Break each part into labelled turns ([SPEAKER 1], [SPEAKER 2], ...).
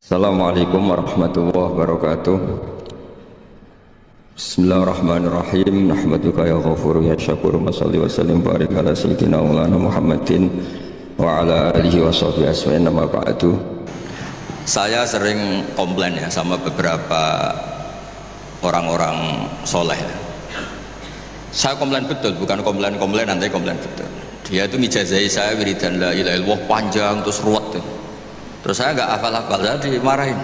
[SPEAKER 1] Assalamualaikum warahmatullahi wabarakatuh. Bismillahirrahmanirrahim. Nahmaduka ya ghafuru ya syakuru. Mashalli wa sallim barik ala sayyidina maulana Muhammadin wa ala alihi wa sahbihi asma'in nama ba'du. Saya sering komplain ya sama beberapa orang-orang soleh. Saya komplain betul, bukan komplain nanti komplain betul. Dia itu ngijazai saya wiridan la ilaha illallah panjang terus ruwet tuh. Terus saya nggak hafal-hafal, saya dimarahin.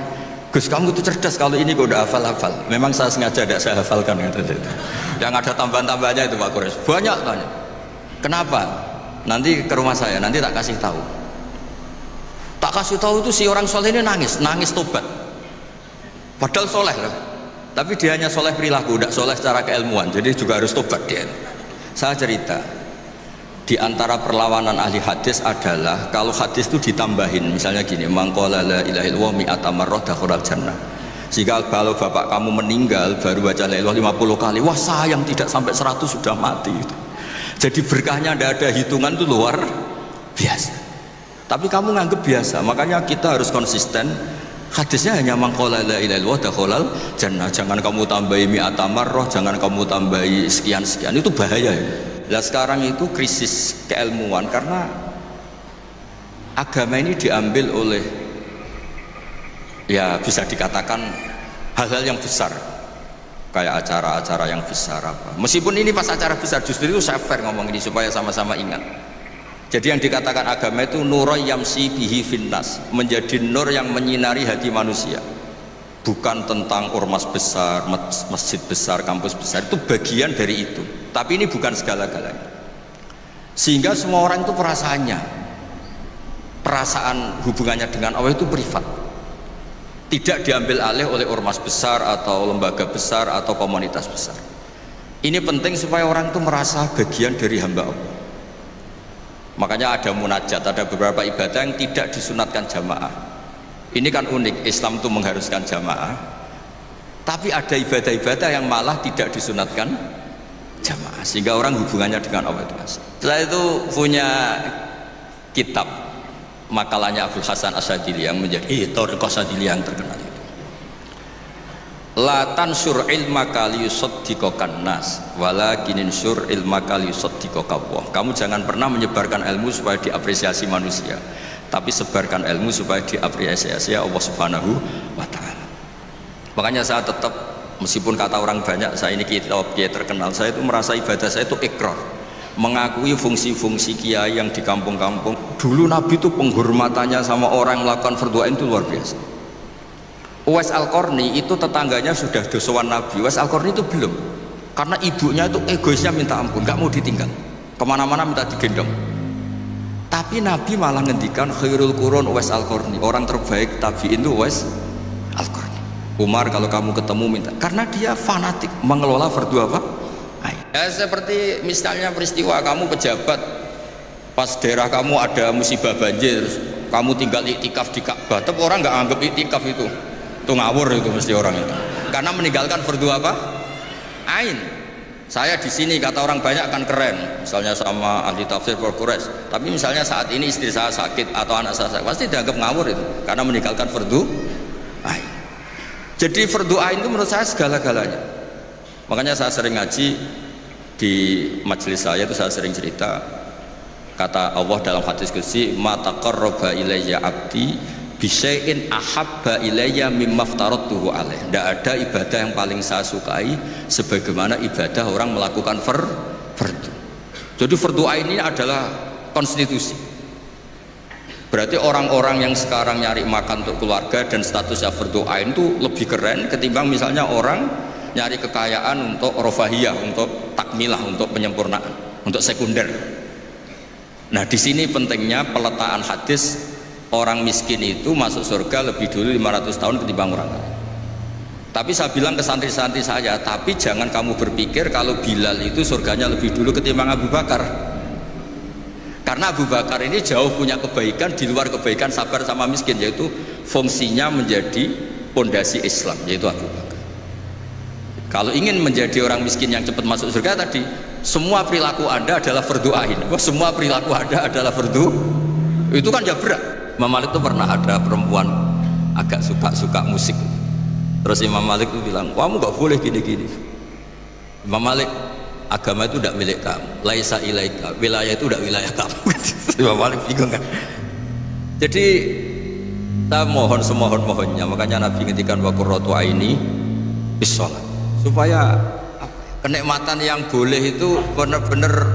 [SPEAKER 1] Gus, kamu itu cerdas, kalau ini kok udah hafal-hafal. Memang saya sengaja tidak saya hafalkan gitu. Yang ada tambahan-tambahannya itu Pak Kures. Banyak tanya. Kenapa? Nanti ke rumah saya, nanti tak kasih tahu. Tak kasih tahu itu si orang soleh ini nangis tobat. Padahal soleh loh. Tapi dia hanya soleh perilaku, tidak soleh secara keilmuan. Jadi juga harus tobat dia. Saya cerita. Di antara perlawanan ahli hadis adalah kalau hadis itu ditambahin, misalnya gini, mangqala la ilaha illallah mi'ata marrah dakhalal jannah. Jika kalau bapak kamu meninggal baru baca la ilaha 50 kali, wah sayang tidak sampai 100 sudah mati. Jadi berkahnya tidak ada hitungan, itu luar biasa. Tapi kamu nganggap biasa, makanya kita harus konsisten. Hadisnya hanya mangqala la ilaha illallah dakhalal jannah. Jangan kamu tambahi mi'ata marrah, jangan kamu tambahi sekian-sekian, itu bahaya ya. Nah sekarang itu krisis keilmuan karena agama ini diambil oleh, ya bisa dikatakan hal-hal yang besar, kayak acara-acara yang besar apa. Meskipun ini pas acara besar, justru itu saya fair ngomong ini supaya sama-sama ingat. Jadi yang dikatakan agama itu nuroy yamsi bihi finnas, menjadi nur yang menyinari hati manusia. Bukan tentang ormas besar, masjid besar, kampus besar, itu bagian dari itu. Tapi ini bukan segala-galanya. Sehingga semua orang itu perasaan hubungannya dengan Allah itu privat. Tidak diambil alih oleh ormas besar atau lembaga besar atau komunitas besar. Ini penting supaya orang itu merasa bagian dari hamba Allah. Makanya ada munajat, ada beberapa ibadah yang tidak disunatkan jamaah. Ini kan unik, Islam itu mengharuskan jamaah, tapi ada ibadah-ibadah yang malah tidak disunatkan jamaah, sehingga orang hubungannya dengan Allah itu asal. Setelah itu punya kitab makalahnya Abdul Hasan Asyadili yang menjadi Thariqah Asyadili yang terkenal itu. La tansur ilmaka liyusaddiqakan nas walakinin sur ilmaka liyusaddiqaka Allah. Kamu jangan pernah menyebarkan ilmu supaya diapresiasi manusia, tapi sebarkan ilmu supaya diapresiasi Allah Subhanahu wa ta'ala. Makanya saya tetap, meskipun kata orang banyak saya ini kiai terkenal, saya itu merasa ibadah saya itu ikrar, mengakui fungsi-fungsi kiai yang di kampung-kampung. Dulu Nabi itu penghormatannya sama orang melakukan fardu ain itu luar biasa. Uwais Al-Qarni itu tetangganya sudah dosowan Nabi. Uwais Al-Qarni itu belum, karena ibunya itu egoisnya minta ampun, gak mau ditinggal, kemana-mana minta digendong. Tapi Nabi malah ngendikan khairul qurun Uwais Al-Qarni, orang terbaik tabi'in itu Uwais Al-Qarni. Umar kalau kamu ketemu minta, karena dia fanatik mengelola fardu apa? Ya, seperti misalnya peristiwa kamu pejabat, pas daerah kamu ada musibah banjir, kamu tinggal iktikaf di Ka'bah, tapi orang nggak anggap iktikaf itu ngawur, itu mesti orang itu, karena meninggalkan fardu apa? Ain. Saya di sini kata orang banyak kan keren, misalnya sama ahli tafsir Quraisy. Tapi misalnya saat ini istri saya sakit atau anak saya sakit, pasti dianggap ngawur itu, karena meninggalkan fardu ain. Jadi fardu ain itu menurut saya segala-galanya. Makanya saya sering ngaji di majelis saya itu, saya sering cerita kata Allah dalam hadis qudsi, ma taqarraba ilayya abdi bisyai'in ahabba ilayya mimma aftaradtuhu alaih. Tidak ada ibadah yang paling saya sukai sebagaimana ibadah orang melakukan fardu. Jadi fardu ain ini adalah konstitusi. Berarti orang-orang yang sekarang nyari makan untuk keluarga dan statusnya fardu ain itu lebih keren ketimbang misalnya orang nyari kekayaan untuk rofahiyah, untuk takmilah, untuk penyempurnaan, untuk sekunder. Nah di sini pentingnya peletaan hadis. Orang miskin itu masuk surga lebih dulu 500 tahun ketimbang orang kaya. Tapi saya bilang ke santri-santri saya, tapi jangan kamu berpikir kalau Bilal itu surganya lebih dulu ketimbang Abu Bakar. Karena Abu Bakar ini jauh punya kebaikan di luar kebaikan sabar sama miskin, yaitu fungsinya menjadi pondasi Islam, yaitu Abu Bakar. Kalau ingin menjadi orang miskin yang cepat masuk surga tadi, semua perilaku Anda adalah fardu ain. Wah, semua perilaku Anda adalah fardu, itu kan ya berat. Imam Malik itu pernah ada perempuan agak suka musik. Terus Imam Malik itu bilang, kamu nggak boleh gini-gini. Imam Malik, agama itu tidak milik kamu, laisa ilaika, wilayah itu tidak wilayah kamu. Imam Malik bingung kan. Jadi kita mohon semohon-mohonnya, makanya Nabi ngendikan wa qurratu aini bis shalah, supaya kenikmatan yang boleh itu benar-benar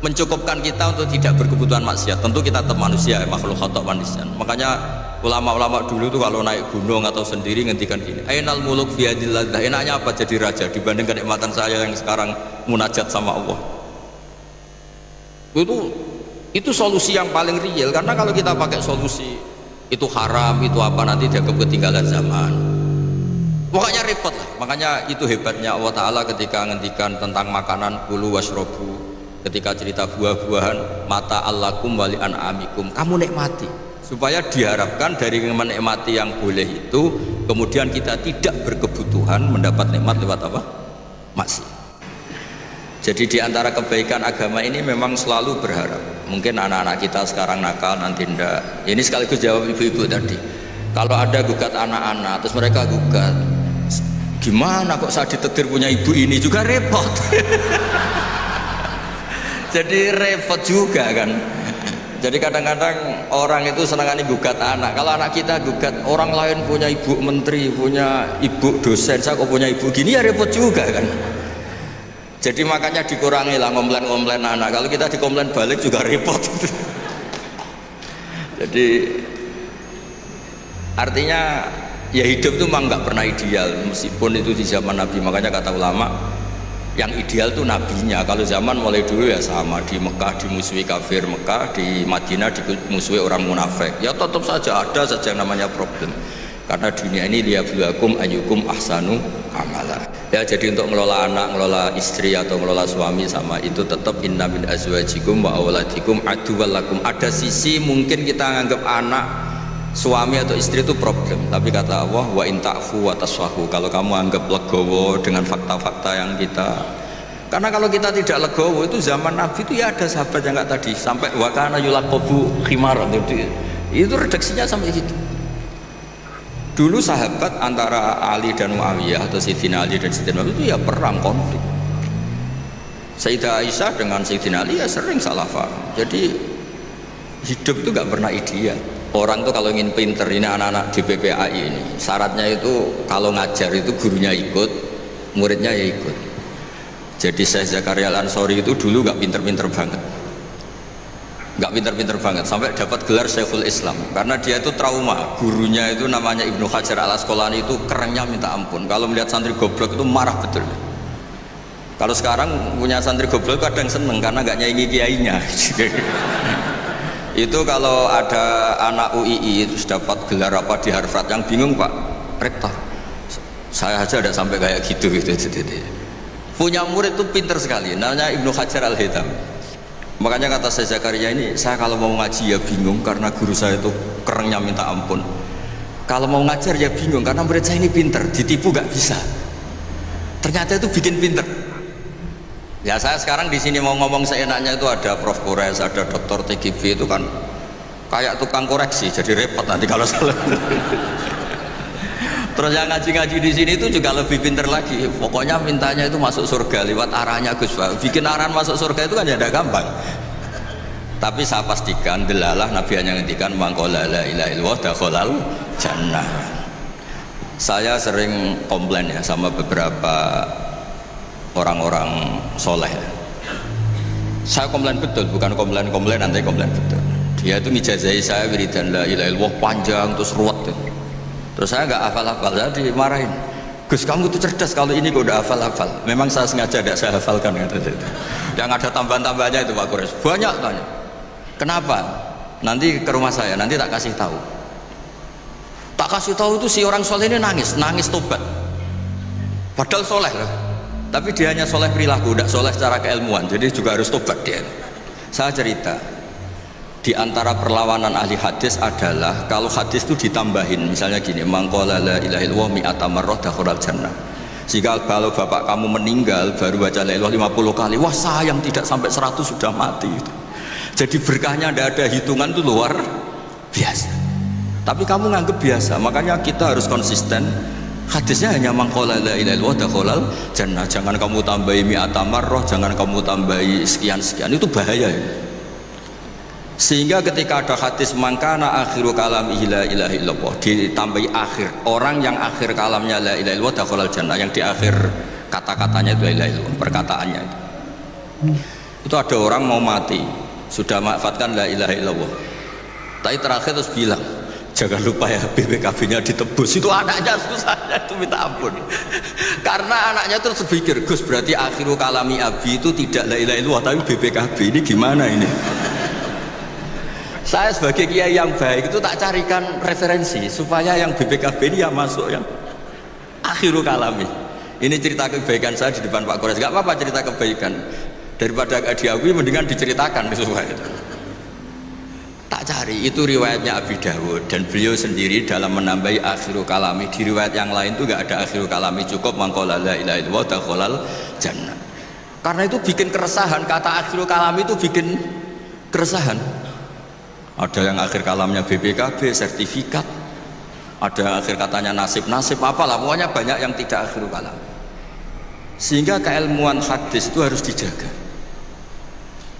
[SPEAKER 1] mencukupkan kita untuk tidak berkebutuhan maksiat. Tentu kita tetap manusia, makhluk khata' manusia. Makanya ulama-ulama dulu tuh kalau naik gunung atau sendiri ngendikan gini, ainal muluk fi yadillah, enaknya apa jadi raja dibanding kenikmatan saya yang sekarang munajat sama Allah. Itu solusi yang paling real, karena kalau kita pakai solusi itu haram, itu apa, nanti dianggap ketinggalan zaman. Pokoknya repot lah. Makanya itu hebatnya Allah Ta'ala ketika ngendikan tentang makanan, kulu wasrobu, ketika cerita buah-buahan, mata allakum wali an'amikum, kamu nikmati, supaya diharapkan dari menikmati yang boleh itu kemudian kita tidak berkebutuhan mendapat nikmat lewat apa? Maksiat. Jadi diantara kebaikan agama ini memang selalu berharap. Mungkin anak-anak kita sekarang nakal, nanti ndak. Ini sekaligus jawab ibu-ibu tadi. Kalau ada gugat anak-anak, terus mereka gugat, gimana kok saya ditetir punya ibu ini, juga repot. Jadi repot juga kan. Jadi kadang-kadang orang itu senangannya gugat anak. Kalau anak kita gugat orang lain punya ibu menteri, punya ibu dosen, saya kok punya ibu gini, ya repot juga kan. Jadi makanya dikurangi lah komplain-komplain anak. Kalau kita dikomplain balik juga repot. Jadi artinya ya hidup itu memang nggak pernah ideal, meskipun itu di zaman Nabi. Makanya kata ulama, yang ideal itu nabinya. Kalau zaman mulai dulu ya sama, di Mekah dimusuhi kafir Mekah, di Madinah dimusuhi orang munafik. Ya tetap saja ada saja yang namanya problem. Karena dunia ini liyabluwakum ayyukum ahsanu amala. Ya jadi untuk ngelola anak, ngelola istri atau ngelola suami sama itu tetap inna min azwajikum wa auladikum aduwwal lakum. Ada sisi mungkin kita nganggap anak, suami atau istri itu problem, tapi kata Allah wa in ta'fu wa tasfahu, kalau kamu anggap legowo dengan fakta-fakta yang kita, karena kalau kita tidak legowo itu zaman Nabi itu ya ada sahabat yang nggak tadi sampai wa kana yulaqabu khimar, itu redaksinya sampai situ. Dulu sahabat antara Ali dan Muawiyah atau Sayyidina Ali dan Sayyidina Muawiyah itu ya perang konflik. Sayyidah Aisyah dengan Sayyidina Ali ya sering salah paham. Jadi hidup itu nggak pernah ideal. Orang tuh kalau ingin pinter, ini anak-anak di BPAI ini syaratnya itu kalau ngajar itu gurunya ikut, muridnya ya ikut. Jadi Syekh Zakaria Al-Ansori itu dulu nggak pinter-pinter banget, nggak pinter-pinter banget sampai dapat gelar Syekhul Islam, karena dia itu trauma. Gurunya itu namanya Ibnu Hajar Al-Asqalani, itu kerennya minta ampun. Kalau melihat santri goblok itu marah betul. Kalau sekarang punya santri goblok kadang seneng karena nggak nyaingi kiainya. Itu kalau ada anak UII terus dapat gelar apa di Harvard, yang bingung Pak Rektor, saya aja ada sampai kayak gitu. Punya murid itu pinter sekali, namanya Ibnu Hajar Al-Haythami. Makanya kata saya Zakaria ini, saya kalau mau ngaji ya bingung karena guru saya itu kerennya minta ampun. Kalau mau ngajar ya bingung karena murid saya ini pinter, ditipu gak bisa. Ternyata itu bikin pinter. Ya saya sekarang di sini mau ngomong seenaknya itu ada Prof Kores, ada Dr. TGB, itu kan kayak tukang koreksi, jadi repot nanti kalau salah. Terus yang ngaji-ngaji di sini itu juga lebih pinter lagi. Pokoknya mintanya itu masuk surga lewat arahnya Gus Pak. Bikin arahan masuk surga itu kan ya tidak gampang. Tapi saya pastikan delalah Nabi hanya ngendikan mangkola la ilaha illallah dakhalal jannah. Saya sering komplain ya sama beberapa orang-orang soleh. Saya komplain betul, bukan komplain nanti komplain betul. Dia itu ngijazahi saya wiridan la ilaha illallah panjang terus ruwet. Terus saya nggak hafal-hafal, saya dimarahin. Gus kamu itu cerdas, kalau ini kok udah hafal-hafal. Memang saya sengaja tidak saya hafalkan. Yang ada tambahan-tambahannya itu Pak Kores. Banyak tanya. Kenapa? Nanti ke rumah saya, nanti tak kasih tahu. Tak kasih tahu itu si orang soleh ini nangis tobat. Padahal soleh lah. Tapi dia hanya soleh perilaku, tidak soleh secara keilmuan. Jadi juga harus tobat dia. Saya cerita. Di antara perlawanan ahli hadis adalah kalau hadis itu ditambahin, misalnya gini, mangqala la ilaha illallah mi'ata marrah dakhalal jannah. Jika kalau bapak kamu meninggal baru baca la ilaha 50 kali, wah sayang tidak sampai 100 sudah mati. Jadi berkahnya tidak ada hitungan, itu luar biasa. Tapi kamu nganggep biasa, makanya kita harus konsisten. Hadisnya hanya mangkola la ilaha illallah dakhalal jannah. Jangan kamu tambahi mi'ata marrah, jangan kamu tambahi sekian-sekian, itu bahaya ya. Sehingga ketika ada hadis mangkana akhiru kalamihi la ilaha illallah, ditambahi akhir, orang yang akhir kalamnya la ilaha illallah dakhalal jannah, yang di akhir kata-katanya itu la ilaha illallah, perkataannya itu. Itu ada orang mau mati, sudah mengafatkan la ilaha illallah, tapi terakhir terus bilang, jangan lupa ya BPKB-nya ditebus. Itu anaknya susahnya itu minta ampun. Karena anaknya terus berpikir, Gus berarti akhiru kalami abi itu tidak la ilaha illallah tapi BPKB. Ini gimana ini? Saya sebagai kiai yang baik itu tak carikan referensi supaya yang BPKB ini yang masuk yang akhiru kalami. Ini cerita kebaikan saya di depan Pak Kores. Gak apa-apa cerita kebaikan, daripada gak diakui mendingan diceritakan supaya itu. Tak cari, itu riwayatnya Abi Dawud, dan beliau sendiri dalam menambahi akhiru kalami. Di riwayat yang lain itu gak ada akhiru kalami, cukup mangkola la ilaha illallah dakhalal jannah. Karena itu bikin keresahan, kata akhiru kalami itu bikin keresahan. Ada yang akhir kalamnya BPKB, sertifikat, ada yang akhir katanya nasib-nasib, apalah, pokoknya banyak yang tidak akhiru kalam. Sehingga keilmuan hadis itu harus dijaga.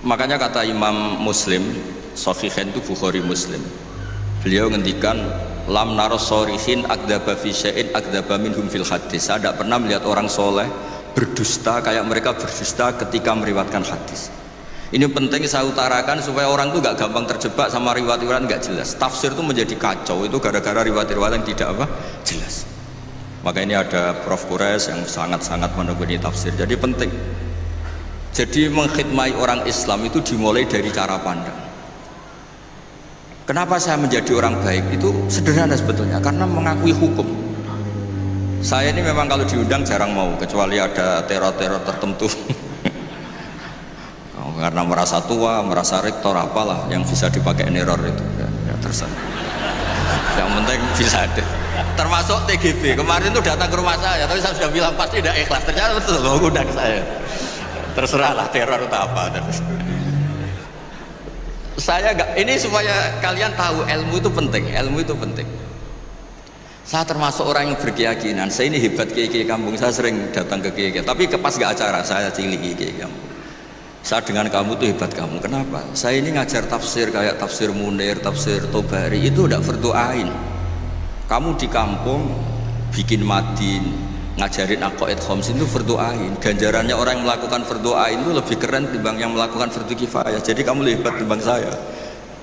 [SPEAKER 1] Makanya kata Imam Muslim, Sahihain itu Bukhari Muslim, beliau ngendikan lam naros sorihin akdaba fi syai'in akdaba minhum fil hadis. Saya tidak pernah melihat orang soleh berdusta kayak mereka berdusta ketika meriwayatkan hadis. Ini penting saya utarakan supaya orang itu gak gampang terjebak sama riwayat-riwayat gak jelas. Tafsir itu menjadi kacau itu gara-gara riwayat-riwayat yang tidak jelas. Maka ini ada Prof. Kures yang sangat-sangat menekuni tafsir. Jadi penting. Jadi mengkhidmati orang Islam itu dimulai dari cara pandang. Kenapa saya menjadi orang baik? Itu sederhana sebetulnya, karena mengakui hukum. Saya ini memang kalau diundang jarang mau, kecuali ada teror-teror tertentu. Karena merasa tua, merasa rektor, apalah yang bisa dipakai neror itu. Ya terserah. Yang penting bisa ada. Termasuk TGB, kemarin itu datang ke rumah saya, tapi saya sudah bilang pasti tidak ikhlas. Ternyata betul, undang saya. Terserahlah teror atau apa. Saya enggak, ini supaya kalian tahu ilmu itu penting, ilmu itu penting. Saya termasuk orang yang berkeyakinan, saya ini hebat kiai-kiai kampung, saya sering datang ke kiai-kiai, tapi pas gak acara, saya cilik kiai kampung. Saya dengan kamu tuh hebat kamu, kenapa? Saya ini ngajar tafsir kayak tafsir Munir, tafsir Tobari, itu udah fardu'ain. Kamu di kampung bikin madin, ngajarin aqaid khamsin itu fardu'ain. Ganjarannya orang yang melakukan fardu'ain itu lebih keren dibanding yang melakukan fardu kifayah. Jadi kamu lebih hebat dibanding saya.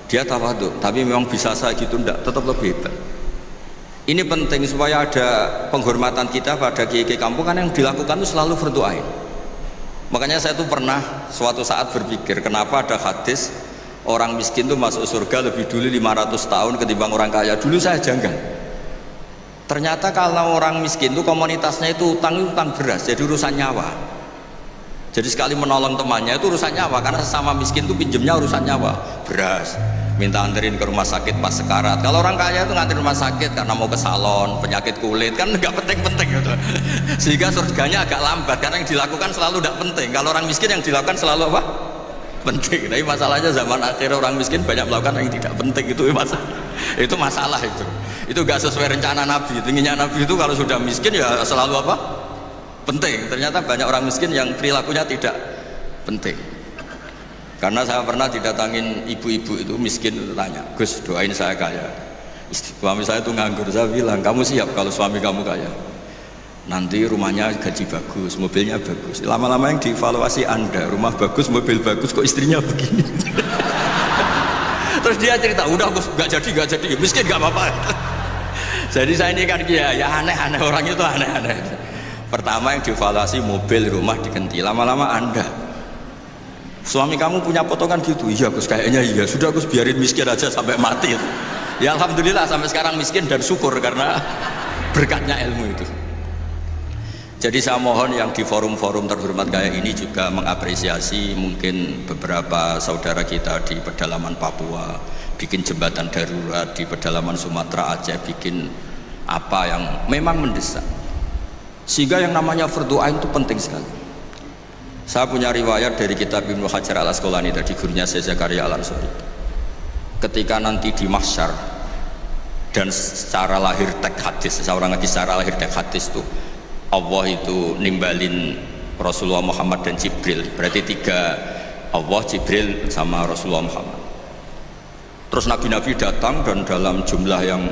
[SPEAKER 1] Dia tawadhu, tapi memang bisa saya gitu enggak, tetap lebih hebat. Ini penting supaya ada penghormatan kita pada kiai-kiai kampung, kan yang dilakukan itu selalu fardu'ain. Makanya saya tuh pernah suatu saat berpikir, kenapa ada hadis orang miskin tuh masuk surga lebih dulu 500 tahun ketimbang orang kaya. Dulu saya janggal. Ternyata kalau orang miskin itu komunitasnya itu utang beras, jadi urusan nyawa. Jadi sekali menolong temannya itu urusan nyawa, karena sesama miskin itu pinjemnya urusan nyawa, beras, minta anterin ke rumah sakit pas sekarat. Kalau orang kaya itu nganterin rumah sakit karena mau ke salon, penyakit kulit, kan nggak penting-penting gitu. Sehingga surganya agak lambat, karena yang dilakukan selalu tidak penting. Kalau orang miskin yang dilakukan selalu apa? Penting. Tapi masalahnya zaman akhir orang miskin banyak melakukan yang tidak penting, itu masalah. Itu masalah itu. Itu gak sesuai rencana Nabi. Tingginya Nabi itu kalau sudah miskin ya selalu apa? Penting. Ternyata banyak orang miskin yang perilakunya tidak penting. Karena saya pernah didatangin ibu-ibu itu miskin, itu tanya, Gus doain saya kaya. Suami saya itu nganggur. Saya bilang, kamu siap kalau suami kamu kaya? Nanti rumahnya gaji bagus, mobilnya bagus. Lama-lama yang dievaluasi Anda, rumah bagus, mobil bagus, kok istrinya begini. Terus dia cerita, udah Gus, gak jadi, miskin gak apa-apa. Jadi saya ini kan ya aneh-aneh, orang itu aneh-aneh. Pertama yang dievaluasi mobil, rumah diganti. Lama-lama Anda, suami kamu punya potongan gitu? Iya Gus, kayaknya iya. Sudah Gus, biarin miskin aja sampai mati. Ya alhamdulillah sampai sekarang miskin dan syukur karena berkatnya ilmu itu. Jadi saya mohon yang di forum-forum terhormat kayak ini juga mengapresiasi mungkin beberapa saudara kita di pedalaman Papua bikin jembatan darurat, di pedalaman Sumatera Aceh bikin apa yang memang mendesak, sehingga yang namanya fardu ain itu penting sekali. Saya punya riwayat dari kitab Ibnu Hajar al Asqalani tadi, gurunya Syekh Zakaria Al Ansori. Ketika nanti di mahsyar Dan secara lahir teks hadis, seorang ngaji secara lahir teks hadis tuh Allah itu nimbalin Rasulullah Muhammad dan Jibril, berarti tiga, Allah, Jibril sama Rasulullah Muhammad. Terus nabi-nabi datang dan dalam jumlah yang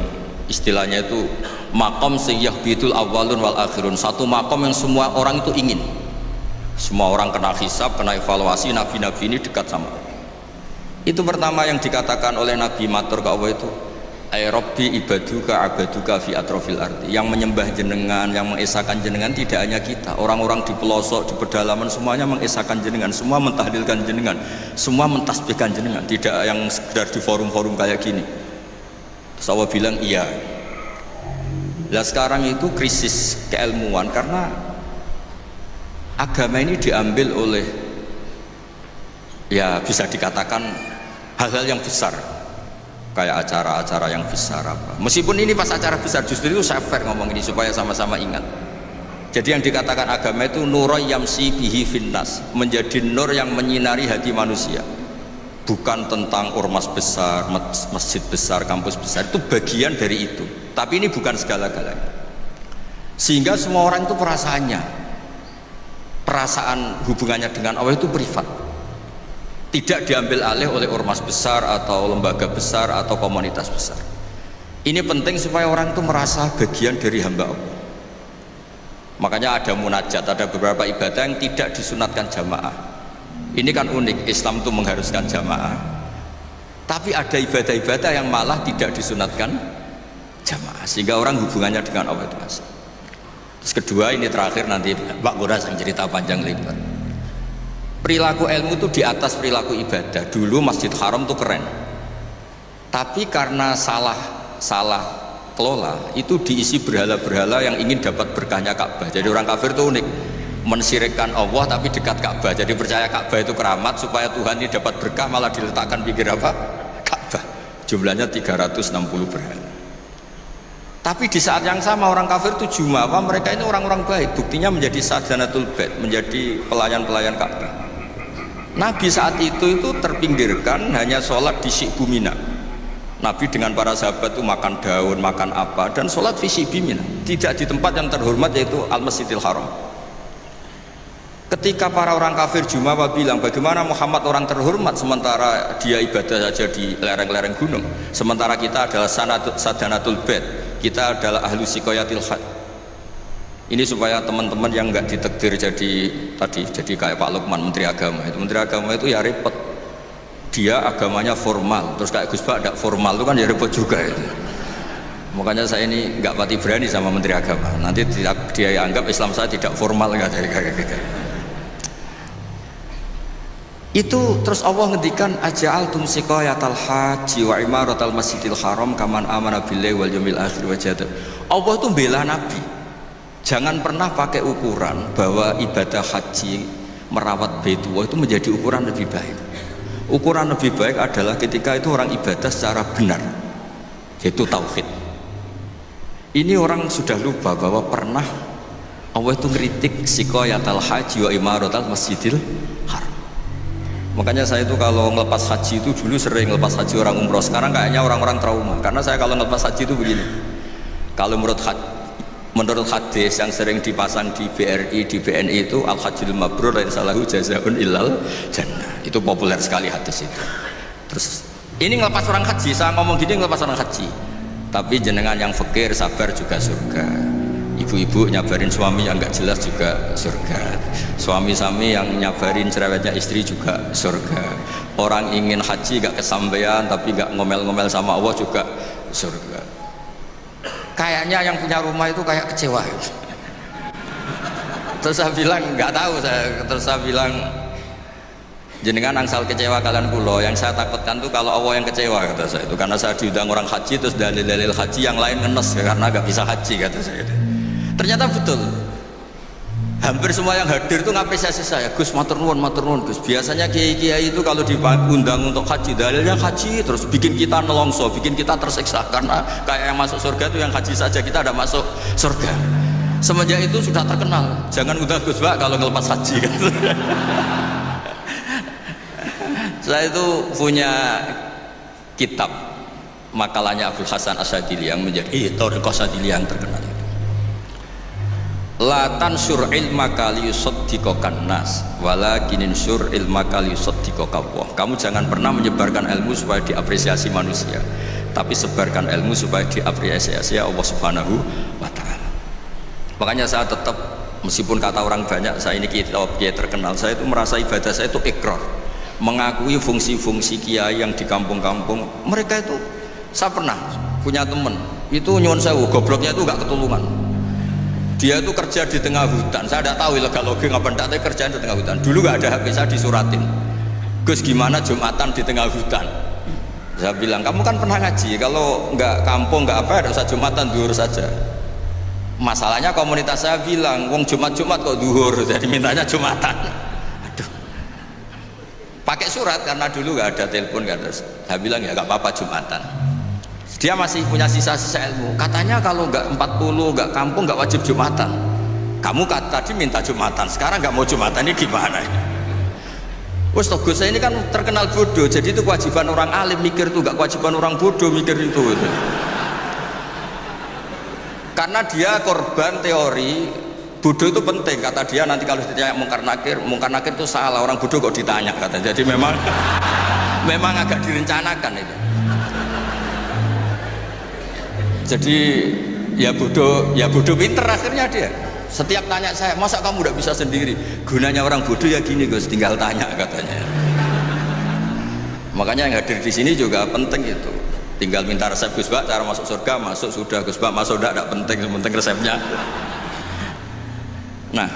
[SPEAKER 1] istilahnya itu makom sayyah bitul awalun wal akhirun, satu makom yang semua orang itu ingin, semua orang kena hisab, kena evaluasi. Nabi-nabi ini dekat sama Allah. Itu pertama yang dikatakan oleh Nabi matur ke Allah itu, ay rabbi ibaduka abaduka fi atrofil ardi, yang menyembah jenengan, yang mengesahkan jenengan tidak hanya kita, orang-orang di pelosok, di pedalaman, semuanya mengesahkan jenengan, semua mentahlilkan jenengan, semua mentasbihkan jenengan, tidak yang sekedar di forum-forum kayak gini. Terus Allah bilang iya. Nah sekarang itu krisis keilmuan karena agama ini diambil oleh, ya bisa dikatakan hal-hal yang besar, kayak acara-acara yang besar apa. Meskipun ini pas acara besar, justru itu saya fair ngomong ini supaya sama-sama ingat. Jadi yang dikatakan agama itu nurul yamsi bihi finnas, menjadi nur yang menyinari hati manusia. Bukan tentang ormas besar, masjid besar, kampus besar, itu bagian dari itu. Tapi ini bukan segala-galanya. Sehingga semua orang itu perasaan hubungannya dengan Allah itu privat, tidak diambil alih oleh ormas besar atau lembaga besar atau komunitas besar. Ini penting supaya orang itu merasa bagian dari hamba Allah. Makanya ada munajat, ada beberapa ibadah yang tidak disunatkan jamaah. Ini kan unik, Islam itu mengharuskan jamaah, tapi ada ibadah-ibadah yang malah tidak disunatkan jamaah, sehingga orang hubungannya dengan Allah itu asal. Terus kedua, ini terakhir, nanti Pak Guras yang cerita panjang lebar. Perilaku ilmu itu di atas perilaku ibadah. Dulu Masjid Haram itu keren, tapi karena salah kelola itu diisi berhala-berhala yang ingin dapat berkahnya Ka'bah. Jadi orang kafir itu unik, mensyirikkan Allah tapi dekat Ka'bah. Jadi percaya Ka'bah itu keramat, supaya Tuhan ini dapat berkah malah diletakkan pinggir apa? Ka'bah. Jumlahnya 360 berhala. Tapi di saat yang sama orang kafir itu jumawa, mereka ini orang-orang baik. Buktinya menjadi sadanatul bait, menjadi pelayan-pelayan Ka'bah. Nabi saat itu terpinggirkan, hanya sholat di Syi'bu Mina. Nabi dengan para sahabat itu makan daun, makan apa, dan sholat di Syi'bu Mina, tidak di tempat yang terhormat yaitu Al-Masjidil Haram. Ketika para orang kafir jumawa bilang, bagaimana Muhammad orang terhormat sementara dia ibadah saja di lereng-lereng gunung, sementara kita adalah sadanatul bait, kita adalah ahlu sikoyatil had. Ini supaya teman-teman yang nggak ditakdir jadi kayak Pak Lukman, Menteri Agama itu. Menteri Agama itu ya repot, dia agamanya formal, terus kayak Gus Bak tidak formal itu kan ya repot juga itu. Makanya saya ini nggak pati berani sama Menteri Agama, nanti dia anggap Islam saya tidak formal, nggak kayak gitu. Itu terus Allah ngendikan aja'altum siqayatal haji wa imaratal masjidil haram kaman amana billahi wal yawmil akhir wa jahada. Allah tuh bela Nabi. Jangan pernah pakai ukuran bahwa ibadah haji, merawat Baitullah itu menjadi ukuran lebih baik. Ukuran lebih baik adalah ketika itu orang ibadah secara benar, yaitu tauhid. Ini orang sudah lupa bahwa pernah Allah itu ngeritik siqayatal haji wa imaratal masjidil haram. Makanya saya itu kalau ngelepas haji itu dulu sering lepas haji orang umroh, sekarang kayaknya orang-orang trauma, karena saya kalau ngelepas haji itu begini. Kalau menurut hadis yang sering dipasang di BRI, di BNI itu al-hajjul mabrur laisa lahu jazaa'un illal jannah. Itu populer sekali hadis itu. Terus ini ngelepas orang haji, saya ngomong gini ngelepas orang haji. Tapi jenengan yang fakir sabar juga surga. Ibu-ibu nyabarin suami yang enggak jelas juga surga. Suami-suami yang nyabarin cerewetnya istri juga surga. Orang ingin haji enggak kesampaian tapi enggak ngomel-ngomel sama Allah juga surga. Kayaknya yang punya rumah itu kayak kecewa. Terus saya bilang nggak tahu, terus saya bilang jenengan angsal kecewa kalian pulau. Yang saya takutkan tuh kalau Allah yang kecewa, kata saya itu, karena saya diundang orang haji terus dalil-dalil haji yang lain ngenes karena nggak bisa haji, kata saya. Ternyata betul. Hampir semua yang hadir itu ngapresiasi saya, Gus matur nuwun Gus. Biasanya kiai-kiai itu kalau diundang untuk haji, dalilnya haji terus bikin kita nelongso, bikin kita tersiksa, karena kayak yang masuk surga itu yang haji saja, kita ada masuk surga. Semenjak itu sudah terkenal, jangan undang Gus Bak kalau ngelepas haji kan. Saya itu punya kitab makalahnya Abdul Hasan Asyadili yang menjadi Thariqah Asyadili yang terkenal. La tansur ilmaka liyusaddiqakan nas walakin insur ilmaka liyusaddiqaka Allah. Kamu jangan pernah menyebarkan ilmu supaya diapresiasi manusia, tapi sebarkan ilmu supaya diapresiasi Allah Subhanahu wa taala. Makanya saya tetap, meskipun kata orang banyak saya ini kiai terkenal, saya itu merasa ibadah saya itu ikrar, mengakui fungsi-fungsi kiai yang di kampung-kampung. Mereka itu, saya pernah punya teman itu nyuwun sewu, gobloknya itu gak ketulungan. Dia itu kerja di tengah hutan, saya tidak tahu ilegal logik apa enggak, tapi kerjaan di tengah hutan. Dulu gak ada HP, saya disuratin, Gus gimana Jumatan di tengah hutan. Saya bilang, kamu kan pernah ngaji, kalau nggak kampung nggak apa, ada usah Jumatan, duhur saja. Masalahnya komunitas saya bilang, wong Jumat-Jumat kok duhur, jadi mintanya Jumatan. Aduh, pakai surat karena dulu nggak ada telepon, nggak ada. Saya bilang ya nggak apa-apa Jumatan. Dia masih punya sisa-sisa ilmu. Katanya kalau nggak 40 nggak kampung nggak wajib Jumatan. Kamu tadi minta Jumatan, sekarang nggak mau Jumatan, ini gimana? Wes togo saya ini kan terkenal bodoh, jadi itu kewajiban orang alim mikir tuh, gak kewajiban orang bodoh mikir itu. Karena dia korban teori bodoh itu penting, kata dia. Nanti kalau ditanya mungkar nakir itu salah, orang bodoh kok ditanya, kata. Jadi memang agak direncanakan itu. Jadi ya bodoh pinter akhirnya dia. Setiap tanya saya, masa kamu udah bisa sendiri? Gunanya orang bodoh ya gini Gus, tinggal tanya, katanya. Makanya yang hadir di sini juga penting itu. Tinggal minta resep Gus Bak, cara masuk surga, masuk sudah. Gus Bak masuk tidak penting, yang penting resepnya. Nah,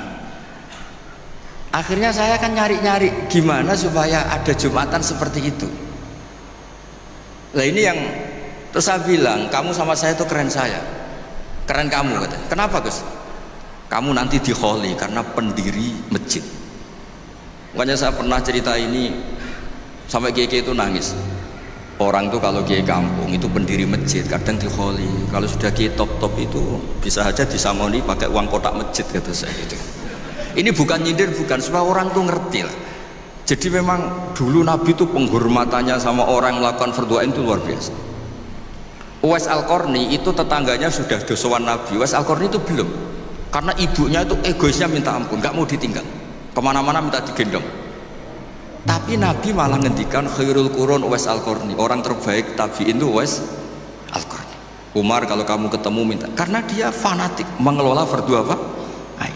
[SPEAKER 1] akhirnya saya kan nyari-nyari gimana supaya ada Jumatan seperti itu. Nah ini yang terus saya bilang, kamu sama saya itu keren saya, keren kamu, katanya. Kenapa Gus? Kamu nanti dikholi karena pendiri masjid. Makanya saya pernah cerita ini sampai kiai itu nangis. Orang tuh kalau kiai kampung itu pendiri masjid kadang dikholi. Kalau sudah kiai top itu bisa aja disangoni pakai uang kotak masjid, kata saya itu. Ini bukan nyindir, bukan, supaya orang tuh ngerti lah. Jadi memang dulu Nabi itu penghormatannya sama orang yang melakukan fardhu ain itu luar biasa. Uwais Al-Qarni itu tetangganya sudah dosowan Nabi. Uwais Al-Qarni itu belum. Karena ibunya itu egoisnya minta ampun, gak mau ditinggal, kemana-mana minta digendong. Tapi Nabi malah ngendikan khairul qurun Uwais Al-Qarni, orang terbaik tabi'in itu Uwais Al-Qarni. Umar kalau kamu ketemu minta, karena dia fanatik mengelola fardhu apa? Ain.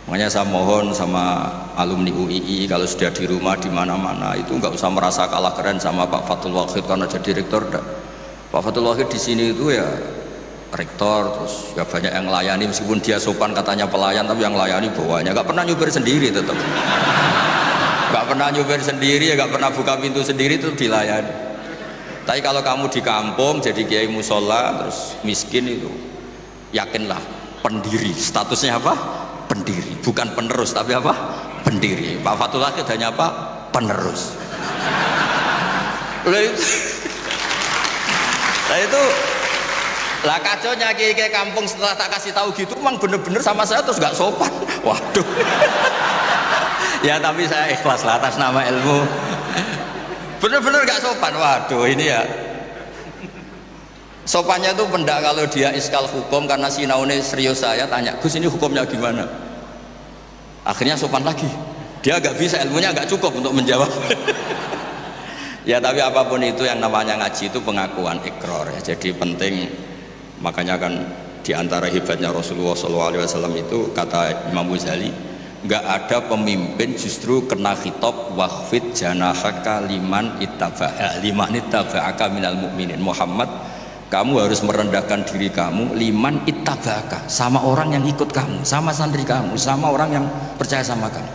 [SPEAKER 1] Makanya saya mohon sama alumni UII kalau sudah di rumah di mana-mana itu nggak usah merasa kalah keren sama Pak Fathul Wahid karena jadi rektor. Pak Fathul Wahid di sini itu ya rektor, terus ya banyak yang melayani, meskipun dia sopan katanya pelayan, tapi yang melayani bawahnya gak pernah nyupir sendiri, tetap gak pernah nyupir sendiri, ya gak pernah buka pintu sendiri, itu dilayani. Tapi kalau kamu di kampung jadi kiai musola terus miskin itu, yakinlah pendiri, statusnya apa? Pendiri, bukan penerus, tapi apa? Pendiri. Pak Fathul Wahid hanya apa? Penerus. Nah itu lah kacaunya kiai kampung setelah tak kasih tahu gitu, memang bener-bener sama saya terus gak sopan. Waduh. Ya tapi saya ikhlas lah atas nama ilmu. Bener-bener gak sopan. Waduh ini ya. Sopannya tuh pendak kalau dia iskal hukum karena sinaune serius, saya tanya, Gus ini hukumnya gimana? Akhirnya sopan lagi. Dia gak bisa, ilmunya gak cukup untuk menjawab. Ya tapi apapun itu yang namanya ngaji itu pengakuan ikrar ya. Jadi penting. Makanya kan diantara hebatnya Rasulullah SAW itu kata Imam Ghazali, nggak ada pemimpin justru kena khitab wakhfid janahaka liman ittaba'aka minal mu'minin. Muhammad, kamu harus merendahkan diri kamu liman ittaba'aka, sama orang yang ikut kamu, sama santri kamu, sama orang yang percaya sama kamu.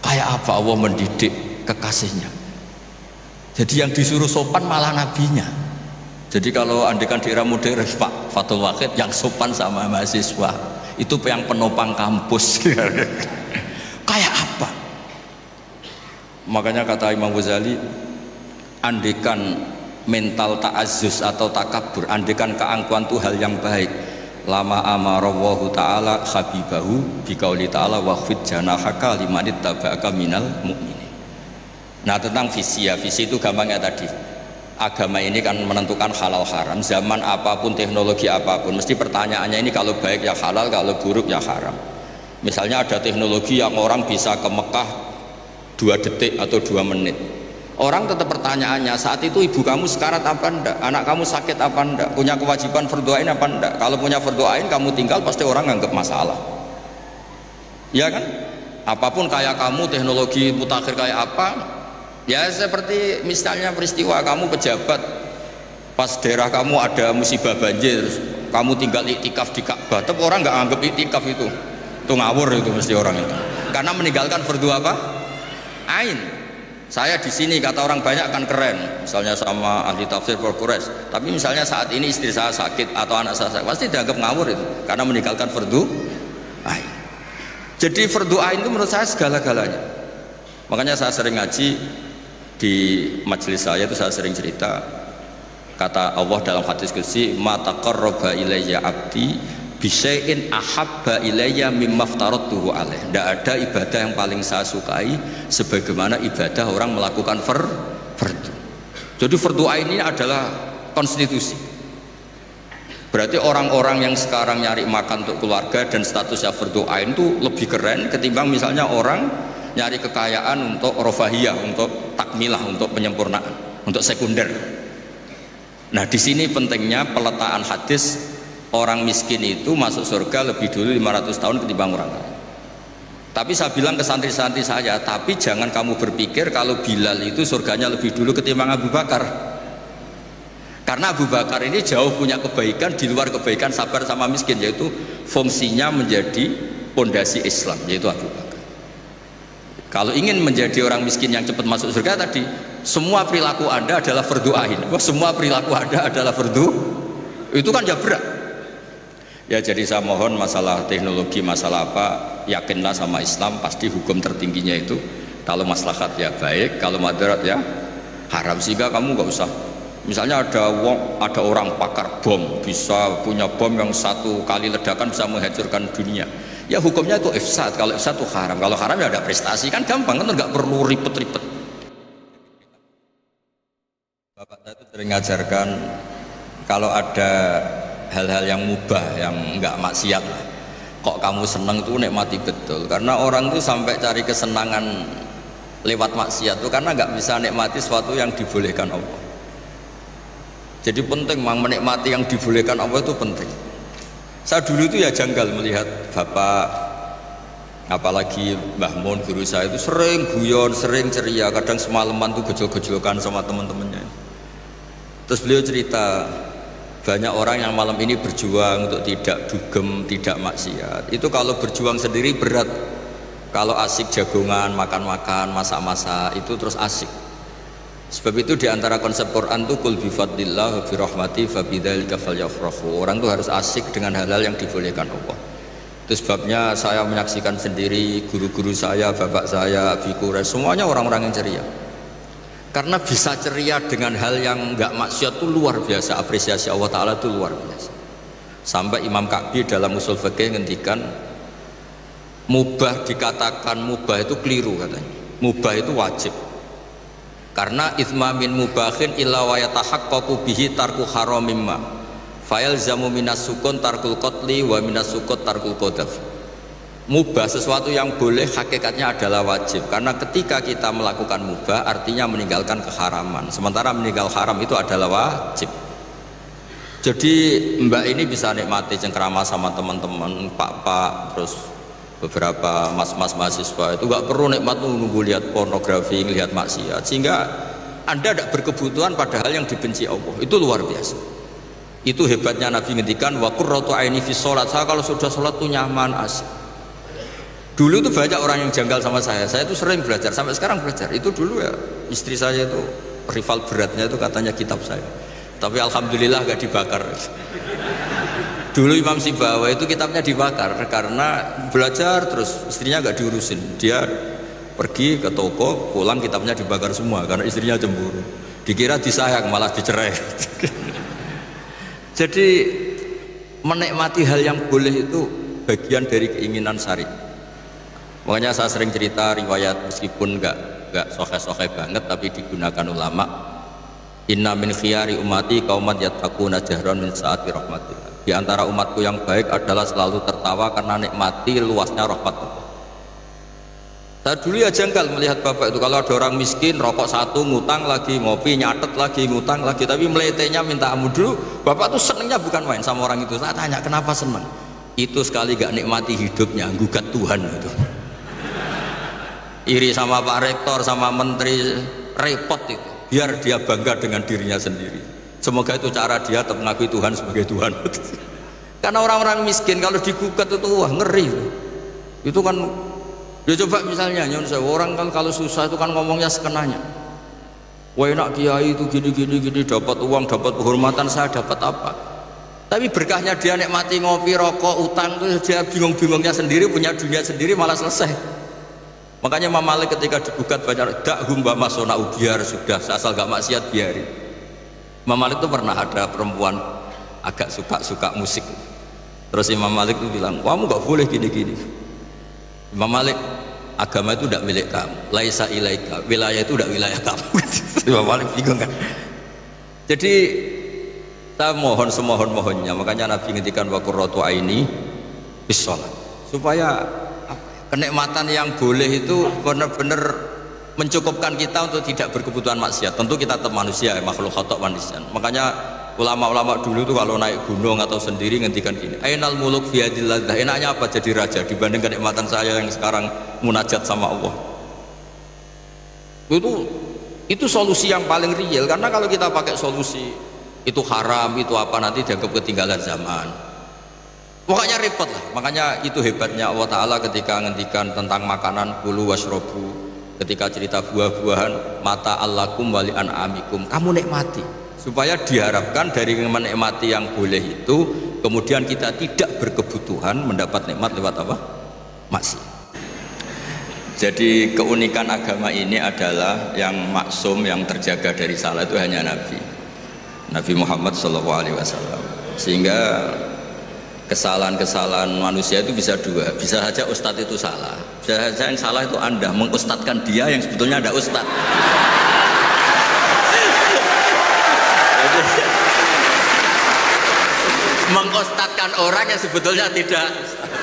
[SPEAKER 1] Kayak apa Allah mendidik kekasihnya. Jadi yang disuruh sopan malah nabinya. Jadi kalau andekan di era modern Pak Fathul Wahid yang sopan sama mahasiswa itu yang penopang kampus. Kayak apa? Makanya kata Imam Ghazali, andekan mental ta'azzus atau takabur, andekan keangkuhan itu hal yang baik, lama amarallahu ta'ala habibahu biqauli ta'ala wakhfid janahaka liman ittaba'aka minal mu'minin. Nah tentang visi ya, visi itu gampangnya tadi, agama ini kan menentukan halal haram. Zaman apapun, teknologi apapun, mesti pertanyaannya ini kalau baik ya halal, kalau buruk ya haram. Misalnya ada teknologi yang orang bisa ke Mekah 2 detik atau 2 menit. Orang tetap pertanyaannya saat itu ibu kamu sekarat apa enggak, anak kamu sakit apa enggak, punya kewajiban fardhu ain apa enggak. Kalau punya fardhu ain kamu tinggal pasti orang nganggap masalah, ya kan? Apapun kayak kamu, teknologi mutakhir kayak apa, ya seperti misalnya peristiwa kamu pejabat pas daerah kamu ada musibah banjir, kamu tinggal iktikaf di Ka'bah, tapi orang nggak anggap iktikaf itu ngawur, itu mesti orang itu karena meninggalkan fardhu apa? Ain. Saya di sini kata orang banyak kan keren, misalnya sama ahli tafsir Quraisy, tapi misalnya saat ini istri saya sakit atau anak saya sakit, pasti dianggap ngawur itu karena meninggalkan fardhu ain. Jadi fardhu ain itu menurut saya segala-galanya. Makanya saya sering ngaji di majelis saya itu, saya sering cerita kata Allah dalam hadis qudsi, ma taqarraba ilayya abdi bisyai'in ahabba ilayya mimma aftaradtuhu alaih. Tidak ada ibadah yang paling saya sukai sebagaimana ibadah orang melakukan fardhu. Jadi fardhu ain ini adalah konstitusi. Berarti orang-orang yang sekarang nyari makan untuk keluarga dan statusnya fardhu ain itu lebih keren ketimbang misalnya orang nyari kekayaan untuk rofahiyah, untuk takmilah, untuk penyempurnaan, untuk sekunder. Nah di sini pentingnya peletaan hadis, orang miskin itu masuk surga lebih dulu 500 tahun ketimbang orang kaya. Tapi saya bilang ke santri-santri saya, tapi jangan kamu berpikir kalau Bilal itu surganya lebih dulu ketimbang Abu Bakar, karena Abu Bakar ini jauh punya kebaikan di luar kebaikan sabar sama miskin, yaitu fungsinya menjadi pondasi Islam, yaitu Abu Bakar. Kalau ingin menjadi orang miskin yang cepat masuk surga tadi, semua perilaku Anda adalah fardhu ain. Wah, semua perilaku Anda adalah fardhu, itu kan ya berat. Ya jadi saya mohon masalah teknologi, masalah apa, yakinlah sama Islam, pasti hukum tertingginya itu kalau maslahat ya baik, kalau madarat ya haram. Sehingga kamu nggak usah, misalnya ada orang pakar bom, bisa punya bom yang 1 kali ledakan bisa menghancurkan dunia, ya hukumnya itu ifsad. Kalau ifsad itu haram, kalau haram ya ada prestasi, kan gampang, kan nggak perlu ribet-ribet. Bapak saya itu sering ngajarkan kalau ada hal-hal yang mubah, yang enggak maksiat, kok kamu senang itu nikmati betul. Karena orang itu sampai cari kesenangan lewat maksiat itu karena enggak bisa nikmati sesuatu yang dibolehkan Allah. Jadi penting menikmati yang dibolehkan Allah itu penting. Saya dulu itu ya janggal melihat bapak, apalagi Mbah Mun guru saya itu sering guyon, sering ceria, kadang semalaman tuh gejol-gejolkan sama teman-temannya. Terus beliau cerita, banyak orang yang malam ini berjuang untuk tidak dugem, tidak maksiat. Itu kalau berjuang sendiri berat. Kalau asik jagongan, makan-makan, masak-masak, itu terus asik. Sebab itu diantara konsep Quran itu kul bifadlillah wa birahmati fabidzalika falyafrahu. Orang itu harus asik dengan hal-hal yang dibolehkan Allah. Itu sebabnya saya menyaksikan sendiri guru-guru saya, bapak saya, Abi Quraisy, semuanya orang-orang yang ceria. Karena bisa ceria dengan hal yang enggak maksiat itu luar biasa, apresiasi Allah Ta'ala itu luar biasa. Sampai Imam Ka'bi dalam usul fikih ngendikan, mubah dikatakan mubah itu keliru katanya. Mubah itu wajib. Karena itsma min mubahin illa wa yatahaqqaqu bihi tarku haramimma. Fayalzamu minas sukun tarkul qatli wa minas sukut tarkul qadhaf. Mubah, sesuatu yang boleh hakikatnya adalah wajib, karena ketika kita melakukan mubah artinya meninggalkan keharaman, sementara meninggal haram itu adalah wajib. Jadi mbak ini bisa nikmati cengkrama sama teman-teman, pak-pak, terus beberapa mas-mas mahasiswa itu gak perlu nikmat nunggu lihat pornografi, lihat maksiat, sehingga anda tidak berkebutuhan pada hal yang dibenci Allah. Itu luar biasa. Itu hebatnya Nabi ngendikan wa qurratu aini fi sholat. Saya kalau sudah sholat tuh nyaman, asik. Dulu itu banyak orang yang janggal sama saya itu sering belajar, sampai sekarang belajar. Itu dulu ya istri saya itu rival beratnya itu katanya kitab saya, tapi alhamdulillah gak dibakar. Dulu Imam Sibawa itu kitabnya dibakar karena belajar terus istrinya gak diurusin, dia pergi ke toko, pulang kitabnya dibakar semua karena istrinya cemburu, dikira disayang malah dicerai. Jadi menikmati hal yang boleh itu bagian dari keinginan syari. Makanya saya sering cerita riwayat, meskipun nggak sohe-sohe banget, tapi digunakan ulama. Inna min khiyari ummati qauman yattaquna jahran min saati rahmatillah. Di antara umatku yang baik adalah selalu tertawa karena nikmati luasnya rahmat Allah. Saya dulu ya jengkel melihat bapak itu, kalau ada orang miskin rokok satu ngutang lagi, ngopi nyatet lagi ngutang lagi, tapi meletenya minta ampun. Dulu bapak tuh senengnya bukan main sama orang itu. Saya tanya kenapa seneng? Itu sekali gak nikmati hidupnya, gugat Tuhan itu. Iri sama Pak Rektor sama Menteri, repot itu. Biar dia bangga dengan dirinya sendiri. Semoga itu cara dia tetap mengakui Tuhan sebagai Tuhan. Karena orang-orang miskin kalau digugat itu wah ngeri. Itu kan ya coba misalnya nyon saya orang kan kalau susah itu kan ngomongnya sekenanya. Wah enak kiai itu gini dapat uang dapat penghormatan, saya dapat apa? Tapi berkahnya dia nikmati ngopi rokok utang itu dia bingung-bingungnya sendiri, punya dunia sendiri malah selesai. Makanya Imam Malik ketika digugat banyak dakhum ba masonau, biar sudah asal gak maksiat biarin. Imam Malik itu pernah ada perempuan agak suka musik. Terus Imam Malik itu bilang kamu gak boleh gini-gini. Imam Malik, agama itu tidak milik kamu, laisa ilaika, wilayah itu tidak wilayah kamu. Imam Malik bingung kan. Jadi saya mohon semohon-mohonnya, makanya Nabi ngendikan wa qurratu aini bis shalah, supaya kenikmatan yang boleh itu benar-benar mencukupkan kita untuk tidak berkebutuhan maksiat. Tentu kita tetap manusia, makhluk khata' manusia. Makanya ulama-ulama dulu itu kalau naik gunung atau sendiri ngendikan gini, ainal muluk fi yadillah, enaknya apa jadi raja dibanding kenikmatan saya yang sekarang munajat sama Allah. Itu solusi yang paling real, karena kalau kita pakai solusi itu haram, itu apa, nanti dianggap ketinggalan zaman. Pokoknya repot lah. Makanya itu hebatnya Allah Ta'ala ketika ngendikan tentang makanan, kulu washrobu, ketika cerita buah-buahan, mata allakum wali an'amikum, kamu nikmati, supaya diharapkan dari menikmati yang boleh itu kemudian kita tidak berkebutuhan mendapat nikmat lewat apa? Maksiat. Jadi keunikan agama ini adalah yang maksum, yang terjaga dari salah itu hanya Nabi Muhammad SAW. Sehingga kesalahan-kesalahan manusia itu bisa dua, bisa saja ustadz itu salah, bisa saja yang salah itu Anda mengustadkan dia yang sebetulnya ada ustadz. Mengustadkan orang yang sebetulnya tidak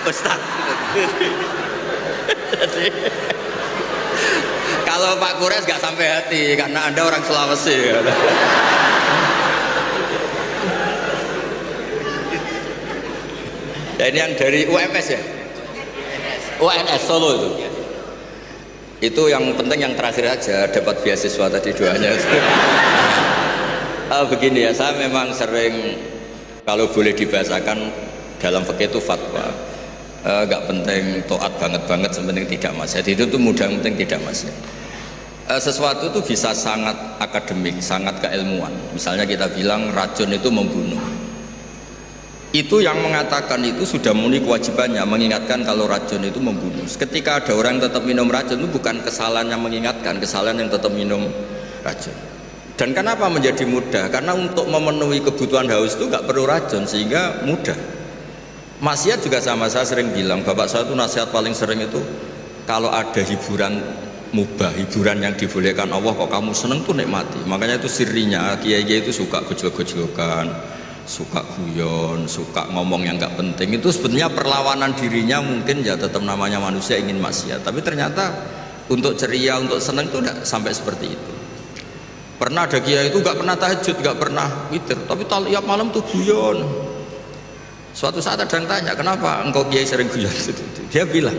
[SPEAKER 1] ustad. Jadi kalau Pak Kures gak sampai hati karena Anda orang Sulawesi. Ya, ini yang dari UMS ya, UNS Solo itu yang penting yang terakhir aja dapat beasiswa tadi doanya. Begini ya, saya memang sering kalau boleh dibahasakan dalam fikih itu fatwa, nggak penting taat banget sepenting tidak maksiat. Itu tuh mudah, penting tidak maksiat. Sesuatu itu bisa sangat akademik, sangat keilmuan. Misalnya kita bilang racun itu membunuh, itu yang mengatakan itu sudah memenuhi kewajibannya mengingatkan kalau racun itu membunuh. Ketika ada orang yang tetap minum racun itu bukan kesalahan yang mengingatkan, kesalahan yang tetap minum racun. Dan kenapa menjadi mudah? Karena untuk memenuhi kebutuhan haus itu nggak perlu racun, sehingga mudah. Maksiat juga sama, saya sering bilang, bapak saya itu nasihat paling sering itu kalau ada hiburan mubah, hiburan yang dibolehkan Allah kok kamu seneng tuh nikmati. Makanya itu sirinya kiai-kiai itu suka gojlok-gojlokan, suka guyon, suka ngomong yang nggak penting. Itu sebetulnya perlawanan dirinya, mungkin ya tetap namanya manusia ingin maksiat, tapi ternyata untuk ceria, untuk seneng itu tidak sampai seperti itu. Pernah ada kiai itu nggak pernah tahajud, nggak pernah witir, tapi tiap malam tuh guyon. Suatu saat ada yang tanya, kenapa engkau kiai sering guyon? Dia bilang,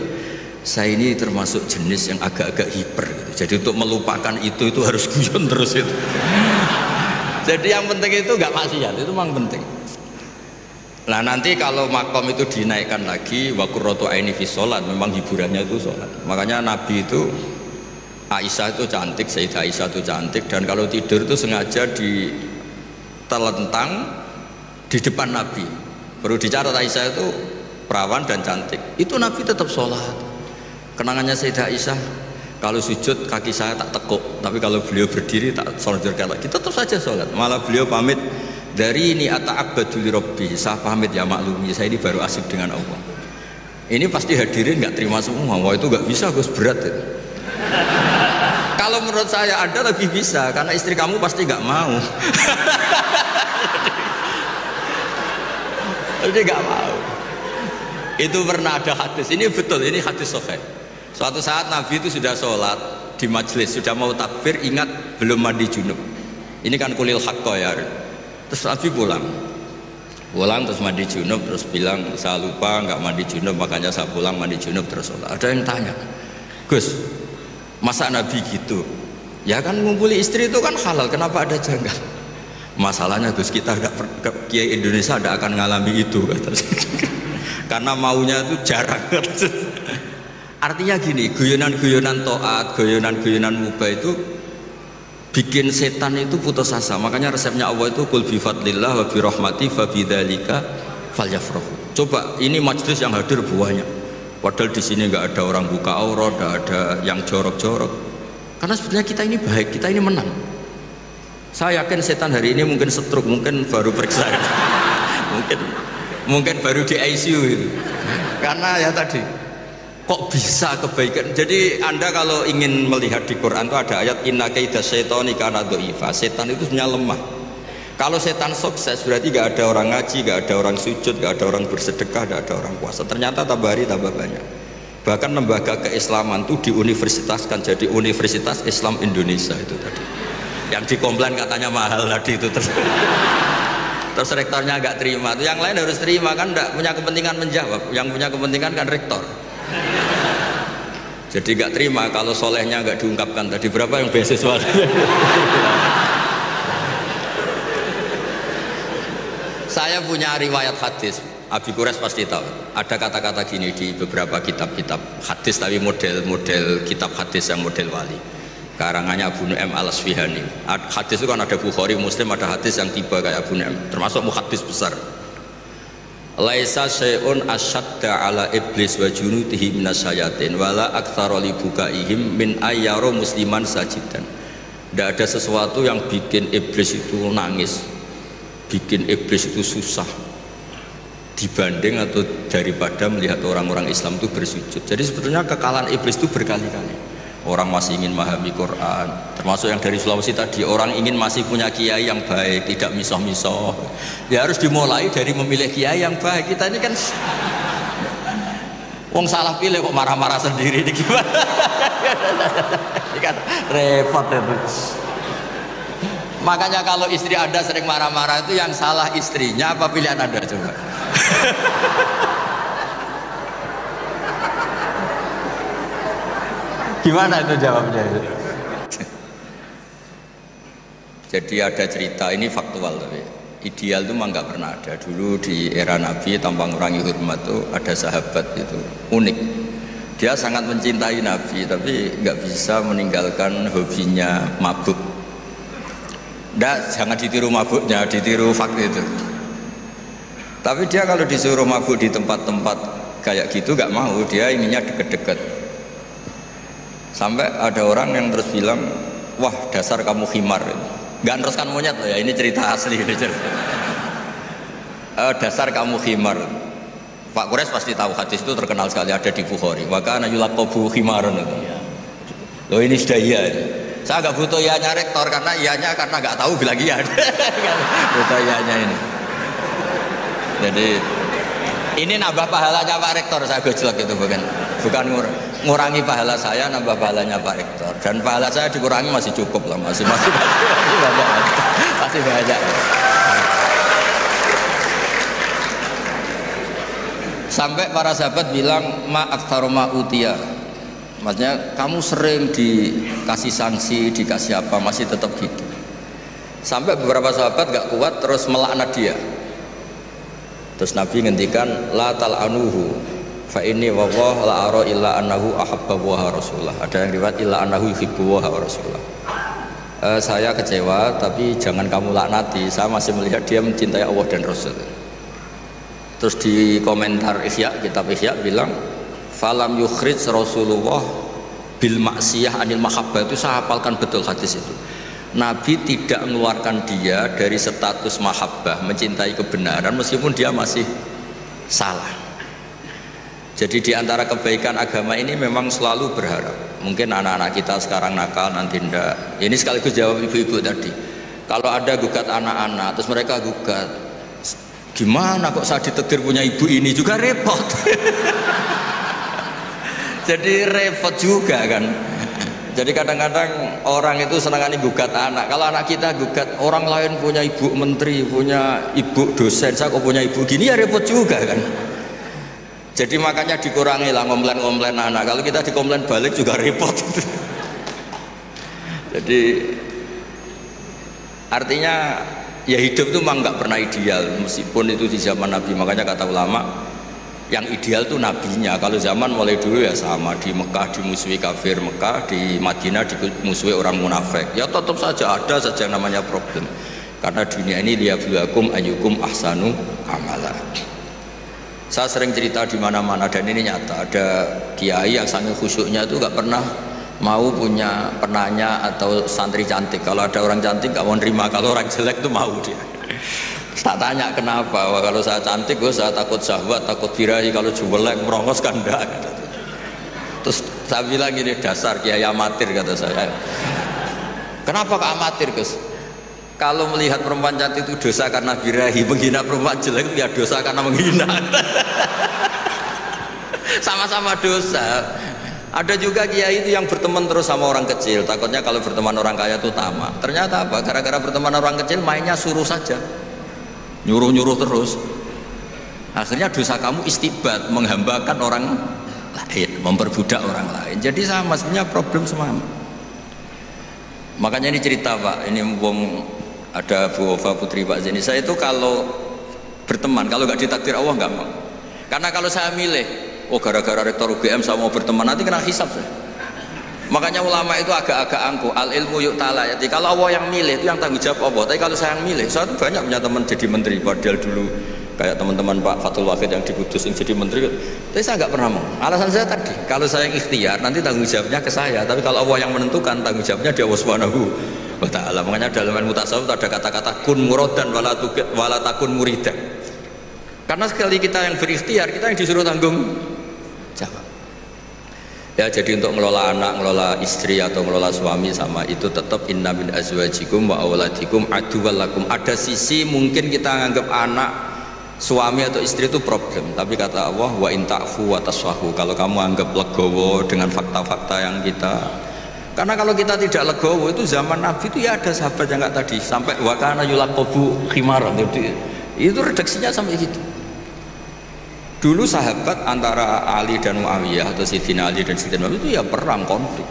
[SPEAKER 1] saya ini termasuk jenis yang agak-agak hiper gitu. Jadi untuk melupakan itu harus guyon terus itu. Jadi yang penting itu nggak maksiat, itu memang penting. Nah nanti kalau makom itu dinaikkan lagi, wa qurratu aini fi sholat, memang hiburannya itu sholat. Makanya Nabi itu, Aisyah itu cantik, Sayyidah Aisyah itu cantik, dan kalau tidur itu sengaja ditelentang di depan Nabi. Perlu dicatat, Aisyah itu perawan dan cantik, itu Nabi tetap sholat. Kenangannya Sayyidah Aisyah, kalau sujud kaki saya tak tekuk, tapi kalau beliau berdiri tak sonjorkan lagi, tetap saja sholat. Malah beliau pamit, dari ini ata'abbadu li rabbi, saya pamit ya maklumi, saya ini baru asik dengan Allah. Ini pasti hadirin nggak terima semua, wah itu nggak bisa, Gus, berat itu. kalau menurut saya Anda lebih bisa karena istri kamu pasti nggak mau. Jadi nggak mau. Itu pernah ada hadis, ini betul, ini hadis sahih. Suatu saat Nabi itu sudah sholat di majelis, sudah mau takbir, ingat belum mandi junub. Ini kan kulil haqqo ya. Terus Nabi pulang terus mandi junub, terus bilang saya lupa nggak mandi junub, makanya saya pulang mandi junub terus sholat. Ada yang tanya, Gus, masa Nabi gitu? Ya kan ngumpuli istri itu kan halal, kenapa ada janggal? Masalahnya Gus, kita Kiai Indonesia tidak akan ngalami itu kata. Karena maunya itu jarang. Artinya gini, guyonan-guyonan taat, guyonan-guyonan mubah itu bikin setan itu putus asa. Makanya resepnya Allah itu qul bi fadlillah wa bi rahmati fa bidzalika falyafrahu. Coba ini majelis yang hadir buahnya. Padahal di sini nggak ada orang buka aurat, nggak ada yang jorok-jorok. Karena sebetulnya kita ini baik, kita ini menang. Saya yakin setan hari ini mungkin stroke, mungkin baru periksa. mungkin baru di ICU itu. Karena ya tadi kok bisa kebaikan. Jadi Anda kalau ingin melihat di Quran itu ada ayat inna kaida syaitani kana dhaifa. Setan itu sebenarnya lemah. Kalau setan sukses berarti gak ada orang ngaji, gak ada orang sujud, gak ada orang bersedekah, gak ada orang puasa. Ternyata tambah hari tambah banyak. Bahkan lembaga keislaman itu diuniversitaskan jadi Universitas Islam Indonesia itu tadi. Yang dikomplain katanya mahal tadi itu terus rektornya agak terima, itu yang lain harus terima kan, enggak punya kepentingan menjawab, yang punya kepentingan kan rektor. Jadi enggak terima kalau solehnya enggak diungkapkan tadi. Berapa yang beasiswa? Saya punya riwayat hadis, Abi Quraisy pasti tahu. Ada kata-kata gini di beberapa kitab-kitab hadis, tapi model kitab hadis yang model wali. Karangannya Abu Nu'aim al-Asfihani. Hadis itu kan ada Bukhari, Muslim, ada hadis yang tiba kayak Abu Nu'aim, termasuk muhaddis besar. Laisa syai'un asyadda ala iblis wa junudihi minasyayatin wala aktsara li bukaihim min ayyara musliman sajidan. Tidak ada sesuatu yang bikin iblis itu nangis, bikin iblis itu susah dibanding atau daripada melihat orang-orang Islam itu bersujud. Jadi sebetulnya kekalahan iblis itu berkali-kali. Orang masih ingin memahami Quran, termasuk yang dari Sulawesi tadi, orang ingin masih punya kiai yang baik, tidak misoh-misoh. Ya harus dimulai dari memilih kiai yang baik. Kita ini kan wong salah pilih kok marah-marah sendiri, ini gimana? Ini kan repot itu. Makanya kalau istri Anda sering marah-marah itu yang salah istrinya apa pilihan Anda coba? Gimana itu jawabnya itu? Jadi ada cerita, ini faktual tapi ideal itu memang nggak pernah ada. Dulu di era Nabi tanpa mengurangi hormat tuh ada sahabat itu unik. Dia sangat mencintai Nabi tapi nggak bisa meninggalkan hobinya mabuk. Jangan ditiru mabuknya, ditiru fakta itu. Tapi dia kalau disuruh mabuk di tempat-tempat kayak gitu nggak mau, dia inginnya deket-deket. Sampai ada orang yang terus bilang, wah dasar kamu khimar. Nggak neruskan monyet loh ya, ini cerita asli. Dasar kamu khimar. Pak Quraisy pasti tahu hadis itu terkenal sekali, ada di Bukhari. Wa kana yulaqabu khimaran. Loh ini sudah iya. Saya nggak butuh iyanya rektor karena iyanya karena nggak tahu bilang iya. Butuh iyanya ini. Jadi ini nambah pahalanya Pak Rektor, saya gojlok itu bukan ngurangi pahala saya, nambah pahalanya Pak Rektor. Dan pahala saya dikurangi masih cukup lah, masih banyak. Sampai para sahabat bilang ma aktsaru ma utiya. Maksudnya kamu sering dikasih sanksi, dikasih apa, masih tetap gitu. Sampai beberapa sahabat gak kuat terus melaknat dia. Terus Nabi ngendikan la tal'anuhu fa inni wallah la ara illa annahu ahabba wa rasulullah. Ada yang riwayat illa annahu yuhibbu wa rasulullah. Saya kecewa tapi jangan kamu laknati, saya masih melihat dia mencintai Allah dan Rasul. Terus di komentar Ihya, kitab Ihya bilang falam yukhrij Rasulullah bil maksiyah anil mahabbah. Itu saya hafalkan betul hadis itu. Nabi tidak mengeluarkan dia dari status mahabbah, mencintai kebenaran meskipun dia masih salah. Jadi di antara kebaikan agama ini memang selalu berharap Mungkin anak-anak kita sekarang nakal, nanti ndak. Ini sekaligus jawab ibu-ibu tadi. Kalau ada gugat anak-anak, terus mereka gugat, gimana kok saya ditakdir punya ibu ini, juga repot. Jadi repot juga kan. Jadi kadang-kadang orang itu senangani gugat anak. Kalau anak kita gugat orang lain punya ibu menteri, punya ibu dosen, saya kok punya ibu gini, ya repot juga kan. Jadi makanya dikurangi lah ngomplain-ngomplain anak. Kalau kita dikomplain balik juga repot. Jadi artinya ya hidup itu memang nggak pernah ideal, meskipun itu di zaman Nabi. Makanya kata ulama, yang ideal tuh nabinya. Kalau zaman mulai dulu ya sama, di Mekah dimusuhi kafir Mekah, di Madinah dimusuhi orang munafik. Ya tetap saja ada saja yang namanya problem. Karena dunia ini liyabluwakum ayyukum ahsanu amala. Saya sering cerita di mana-mana dan ini nyata. Ada kiai yang sangat khusyuknya itu nggak pernah mau punya penanya atau santri cantik. Kalau ada orang cantik nggak mau nerima, kalau orang jelek itu mau dia. Tak tanya kenapa. Wah, kalau saya cantik, saya takut syahwat, takut birahi. Kalau jelek merongos kan enggak. Terus saya bilang gini, dasar kiai amatir kata saya. Kenapa kok amatir Gus? Kalau melihat perempuan cantik itu dosa karena birahi, menghina perempuan jelek itu ya dosa karena menghina. Sama-sama dosa. Ada juga kiai itu yang berteman terus sama orang kecil, takutnya kalau berteman orang kaya itu tamak. Ternyata apa? Gara-gara berteman orang kecil mainnya suruh saja, nyuruh-nyuruh terus. Akhirnya dosa kamu istibat, menghambakan orang lain, memperbudak orang lain. Jadi sama, sebenarnya problem semua. Makanya ini cerita Pak, ini mumpung ada Bu Ova Putri Pak Zeni, saya itu kalau berteman, kalau nggak ditakdir Allah nggak mau. Karena kalau saya milih, oh gara-gara rektor UGM saya mau berteman, nanti kena hisab saya. Makanya ulama itu agak-agak angkuh, al ilmu yuk ta'ala. Jadi kalau Allah yang milih itu yang tanggung jawab Allah. Tapi kalau saya yang milih, saya tuh banyak punya teman jadi menteri. Padahal dulu kayak teman-teman Pak Fatul Wahid yang diputus yang jadi menteri. Tapi saya nggak pernah mau. Alasan saya tadi, kalau saya yang ikhtiar nanti tanggung jawabnya ke saya. Tapi kalau Allah yang menentukan, tanggung jawabnya dia Allah Subhanahu wa ta'ala. Makanya dalam ilmu tasawuf ada kata-kata kun muradan wala takun muridan. Karena sekali kita yang berikhtiar, kita yang disuruh tanggung jawab. Ya, jadi untuk ngelola anak, ngelola istri atau ngelola suami sama itu tetap inna min azwajikum wa auladikum aduwwal lakum. Ada sisi mungkin kita nganggap anak, suami atau istri itu problem, tapi kata Allah wa in ta'fu wa tasfahu, kalau kamu anggap legowo dengan fakta-fakta yang kita. Karena kalau kita tidak legowo, itu zaman Nabi itu ya ada sahabat yang enggak tadi sampai wa kana yulaqabu khimaran, itu redaksinya sampai gitu. Dulu sahabat antara Ali dan Muawiyah atau Sayyidina Ali dan Sayyidina Muawiyah itu ya perang konflik.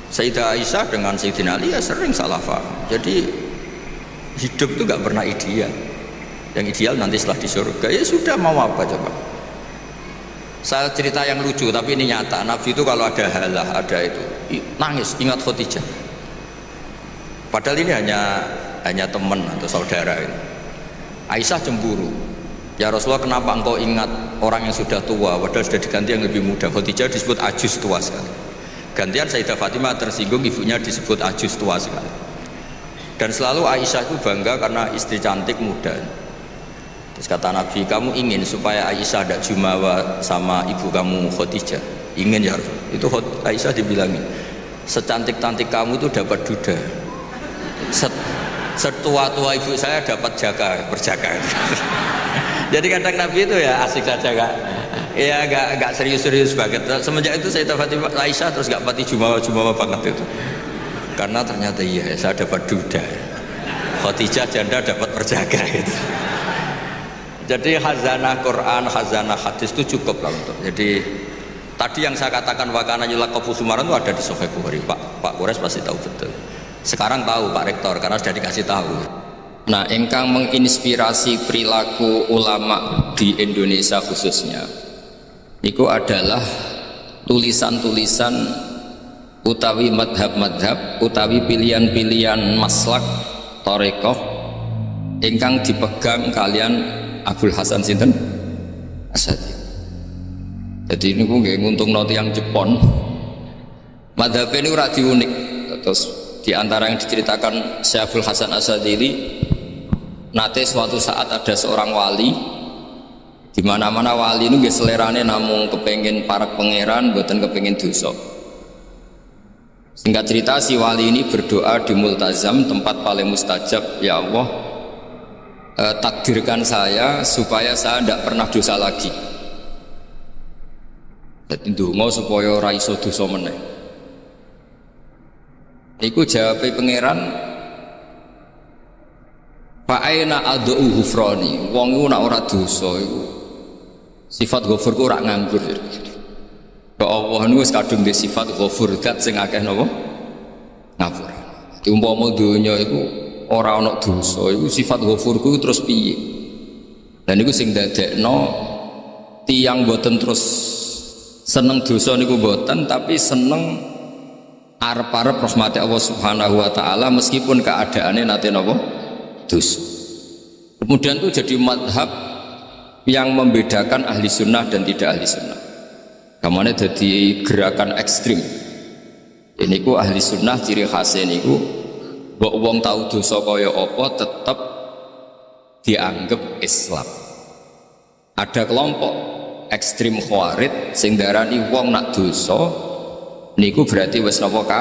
[SPEAKER 1] Sayyidah Aisyah dengan Sayyidina Ali ya sering salah paham. Jadi hidup itu nggak pernah ideal. Yang ideal nanti setelah di surga. Ya sudah, mau apa coba. Saya cerita yang lucu tapi ini nyata. Nabi itu kalau ada halah, ada itu nangis, ingat Khadijah. Padahal ini hanya teman atau saudara ini. Aisyah cemburu. Ya Rasulullah, kenapa engkau ingat orang yang sudah tua padahal sudah diganti yang lebih muda? Khadijah disebut ajus tua sekali. Gantian Sayyidah Fatimah tersinggung, ibunya disebut ajus tua sekali. Dan selalu Aisyah itu bangga karena istri cantik muda. Terus kata Nabi, kamu ingin supaya Aisyah tidak jumawa sama ibu kamu Khadijah? Ingin ya Rasul. Itu Aisyah dibilangin, secantik-cantik kamu itu dapat duda, setua-tua ibu saya dapat berjaga. Jadi kadang Nabi itu ya asik saja, kak. Ya gak serius-serius banget. Semenjak itu saya Fatimah Aisyah terus gak pati jumawa banget itu. Karena ternyata iya saya dapat duda. Khadijah janda dapat berjaga gitu. Jadi khazanah Quran, khazanah hadis itu cukup lah untuk. Jadi tadi yang saya katakan wakana yulaqabu sumaran itu ada di Sahih Bukhari. Pak Kures pasti tahu betul. Sekarang tahu Pak Rektor karena sudah dikasih tahu. Nah, engkang menginspirasi perilaku ulama di Indonesia khususnya itu adalah tulisan-tulisan utawi madhab-madhab utawi pilihan-pilihan maslak torekoh engkang dipegang kalian Abdul Hasan sinten Asadi. Jadi ini gue nguntung noti yang Jepon madhab ini radi unik. Terus di antara yang diceritakan Syekh Hasan Asadi ini, nate suatu saat ada seorang wali, di mana-mana wali itu nggih selerane namung kepengin parak pangeran, mboten kepengin dosa. Singkat cerita, si wali ini berdoa di multazam, tempat paling mustajab. Ya Allah, takdirkan saya supaya saya tidak pernah dosa lagi. Jadi ndonga supaya ora iso dosa meneh. Iku jawabe pangeran, fa aina ad'u ghufrani. Wong iku nek ora dosa iku sifat ghafur ku ora nganggur. Kok Allah niku wis kadung di sifat ghafur, zat sing akeh napa? Ngapura. Umpama donya iku ora ana dosa, iku sifat ghafurku terus piye? Dan niku sing dadekno tiyang boten terus seneng dosa niku boten, tapi seneng arep-arep rahmati Allah Subhanahu wa taala meskipun keadaannya nate napa? Dosa. Kemudian itu jadi madhab yang membedakan ahli sunnah dan tidak ahli sunnah. Kamane jadi gerakan ekstrim. Ini ku ahli sunnah ciri khasnya niku mbok wong tahu dosa kaya apa tetap dianggap Islam. Ada kelompok ekstrim khawarij sing darani wong nak dosa niku berarti wis napa ka.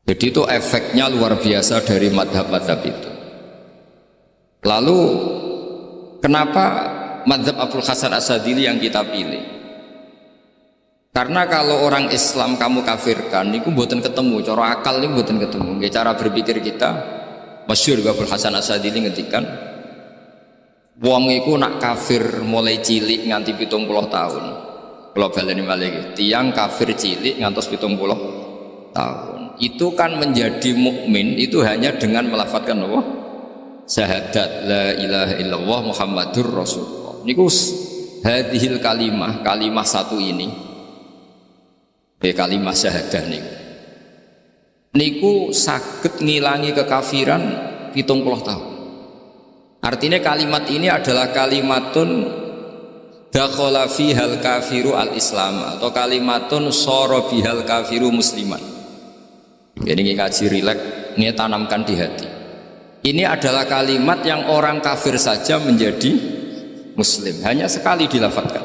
[SPEAKER 1] Jadi itu efeknya luar biasa dari madhab-madhab itu. Lalu kenapa madhab Abul Hasan Asyadzili yang kita pilih? Karena kalau orang Islam kamu kafirkan, niku mboten ketemu, cara akal niku mboten ketemu. Nggih cara berpikir kita, masyhur Abul Hasan Asyadzili ngendikan, wong iku nak kafir mulai cilik nganti 70 tahun. Kula baleni malih, tiyang kafir cilik ngantos 70 tahun. Itu kan menjadi mukmin itu hanya dengan melafadzkan apa? Syahadat la ilaha illallah Muhammadur Rasulullah. Niku hadhil kalimah, kalimah satu ini. Kalimah syahadah niku saged ngilangi kekafiran 70 tahun. Artinya kalimat ini adalah kalimatun dakhala fihal kafiru al-islam atau kalimatun sara bihal kafiru musliman. Jadi ngaji rileks, ini tanamkan di hati. Ini adalah kalimat yang orang kafir saja menjadi muslim, hanya sekali dilafadzkan.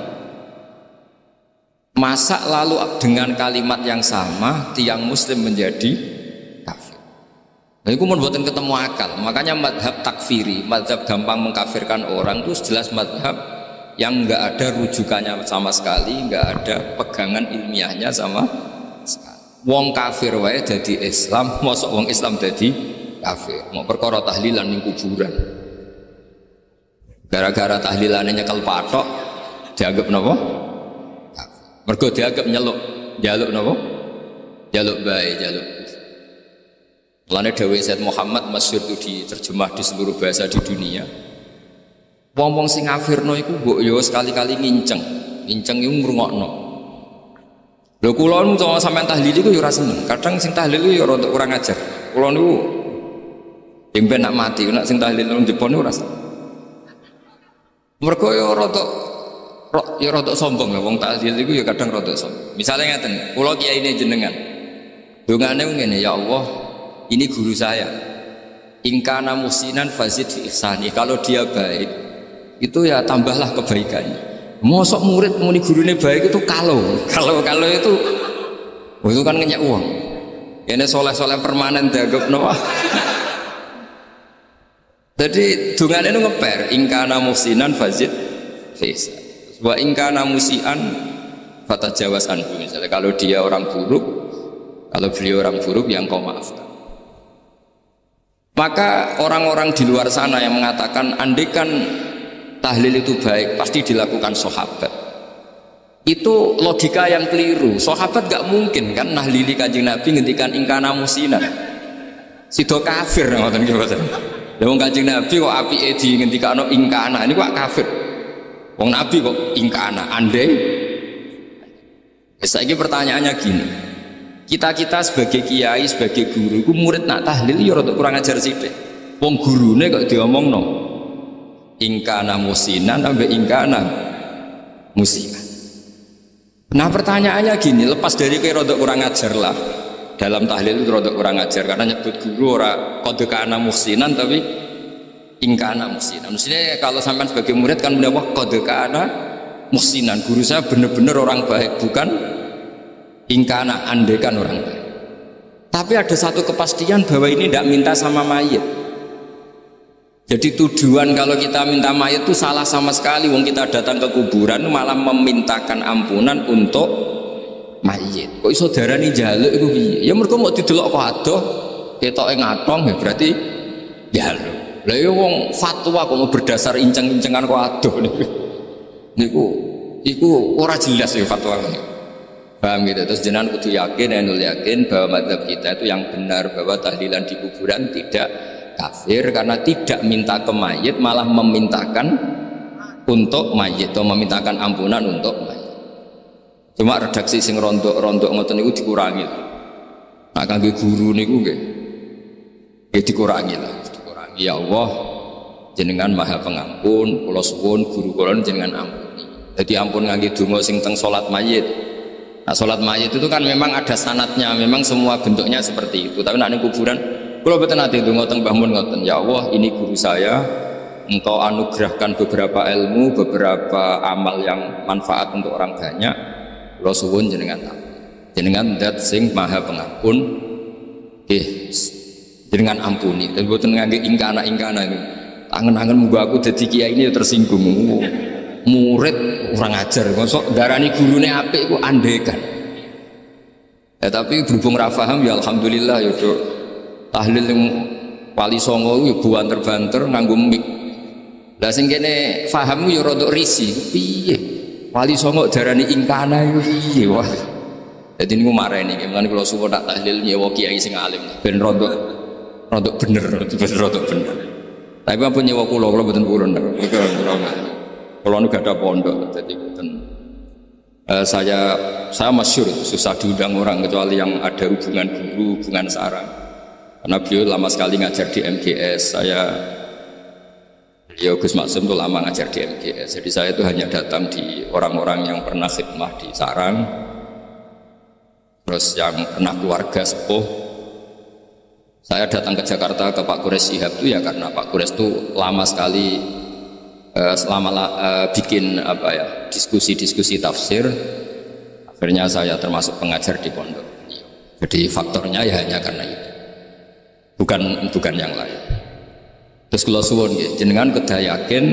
[SPEAKER 1] Masa lalu dengan kalimat yang sama tiang muslim menjadi kafir. Nah, itu membuatkan ketemu akal. Makanya madhab takfiri, madhab gampang mengkafirkan orang itu jelas madhab yang enggak ada rujukannya sama sekali, enggak ada pegangan ilmiahnya sama sekali. Wong kafir wae jadi Islam, mosok wong Islam jadi kafir. Mau perkara tahlilan ning kuburan. Gara-gara tahlilannya nyekel patok dianggap napa? Mergo dianggap jaluk napa? Jaluk bae, jaluk. Lane dawuh Said Muhammad masyhur itu diterjemah di seluruh bahasa di dunia. Wong-wong sing ngafirno iku mbok yo sekali-kali nginceng iku ngrungokno. Lho kula nu sampean tahlil iku yo ora seneng. Kadang sing tahlil yo rada kurang ajar. Kula niku ing ben nak mati, nak sing tahlil nang Jepun niku ora seneng. Mergo yo rada sombong ya wong tahlil iku ya kadang rada sombong. Misale ngaten, kula kiyaine jenengan. Dongane ngene, ya Allah, ini guru saya. In kana musinan fazid fi ihsani. Kalau dia baik, itu ya tambahlah kebaikannya. Mosok murid muni gurune baik itu kalau itu itu kan ngenyek uang. Ini soleh-soleh permanen dianggap napa? Jadi dongane itu ngeper, in kana musinan fazid fi ihsani. Wa ingkana musian fatajawaz anhu. Misalnya kalau dia orang buruk, kalau beliau orang buruk yang kau maafkan. Maka orang-orang di luar sana yang mengatakan andaikan tahlil itu baik pasti dilakukan sahabat, itu logika yang keliru. Sahabat gak mungkin kan nahlili Kanjeng Nabi ngendikan ingkana musinan. Sido kafir ngoten nggih mboten. Lah wong Kanjeng Nabi kok apike di ngendikano ingkana ini kok kafir. Wong Nabi kok ingkana andai. Saiki pertanyaannya gini, kita sebagai kiai, sebagai guru, itu murid nak tahlil ya rada kurang ajar sithik. Wong gurune kok diomongno ingkana musinan sampai ingkana musian. Nah pertanyaannya gini, lepas dari kayak rada kurang ajar lah, dalam tahlil itu rada kurang ajar karena nyebut guru ora qad kana musinan tapi ingkana musinan. Maksudnya kalau sampai sebagai murid kan mendapat qad kana musinan, guru saya benar-benar orang baik, bukan
[SPEAKER 2] ingkana andekan orang kaya. Tapi ada satu kepastian bahwa ini tidak minta sama mayit. Jadi tujuan kalau kita minta mayit itu salah sama sekali. Wong kita datang ke kuburan malah memintakan ampunan untuk mayit. Kok iso darani njaluk iku piye? Ya mergo mau didelok kok adoh, ketoke ngatong ya berarti njaluk. Lah ya wong fatwa kok mau berdasar inceng-incengan kok adoh niku ora jelas ya fatwa. Paham gitu. Terus jenengan kudu yakin, enul yakin bahwa mazhab kita itu yang benar bahwa tahlilan di kuburan tidak kafir karena tidak minta ke mayit, malah memintakan untuk mayit atau memintakan ampunan untuk mayit. Cuma redaksi sing rontok-rontok ngoten niku dikurangi. Nah kangge guru niku nggih dikurangi lah, dikurangi. Ya Allah, jenengan Maha Pengampun, kula suwun guru kula jenengan ampuni. Jadi ampun ngangge donga sing teng salat mayit. Nah sholat mayit itu kan memang ada sanatnya, memang semua bentuknya seperti itu. Tapi nak kuburan, kalau betul nanti itu ngotong bangun ngoten. Ya Allah, ini guru saya, Engkau anugerahkan beberapa ilmu, beberapa amal yang manfaat untuk orang banyak. Kalau suwun jenengan dat sing Maha Pengampun, jenengan ampuni. Dan betul ngangge ingkana itu. Angen-angen muga aku jadi kiai ini tersinggung. Murid orang ajar, masuk darani gurune apik iku andekan. Ya tapi berhubung ra paham ya alhamdulillah ya Dok. Tahlil yang Wali Songo ya banter-banter nganggo mik. Lah sing kene paham ya rada risi. Piye? Wali Songo darani ingkana iku piye wah. Dadi niku mareni iki mulane kula suwun tak tahlil nyewa kiai sing alim ben rada bener, rada bener. Tapi ampun nyewa kula mboten purun. Kalau nu gak ada pondok, jadi saya masyhur susah diundang orang kecuali yang ada hubungan guru, hubungan sarang. Karena beliau lama sekali ngajar di MGS, beliau Gus Maksum itu lama ngajar di MGS. Jadi saya itu hanya datang di orang-orang yang pernah khidmah di sarang, terus yang pernah keluarga sepuh. Saya datang ke Jakarta ke Pak Quraisy Shihab itu ya karena Pak Quraisy itu lama sekali bikin diskusi tafsir. Akhirnya saya termasuk pengajar di pondok. Jadi faktornya ya hanya karena itu, bukan yang lain. Terus kalau suwun jenengan kedah yakin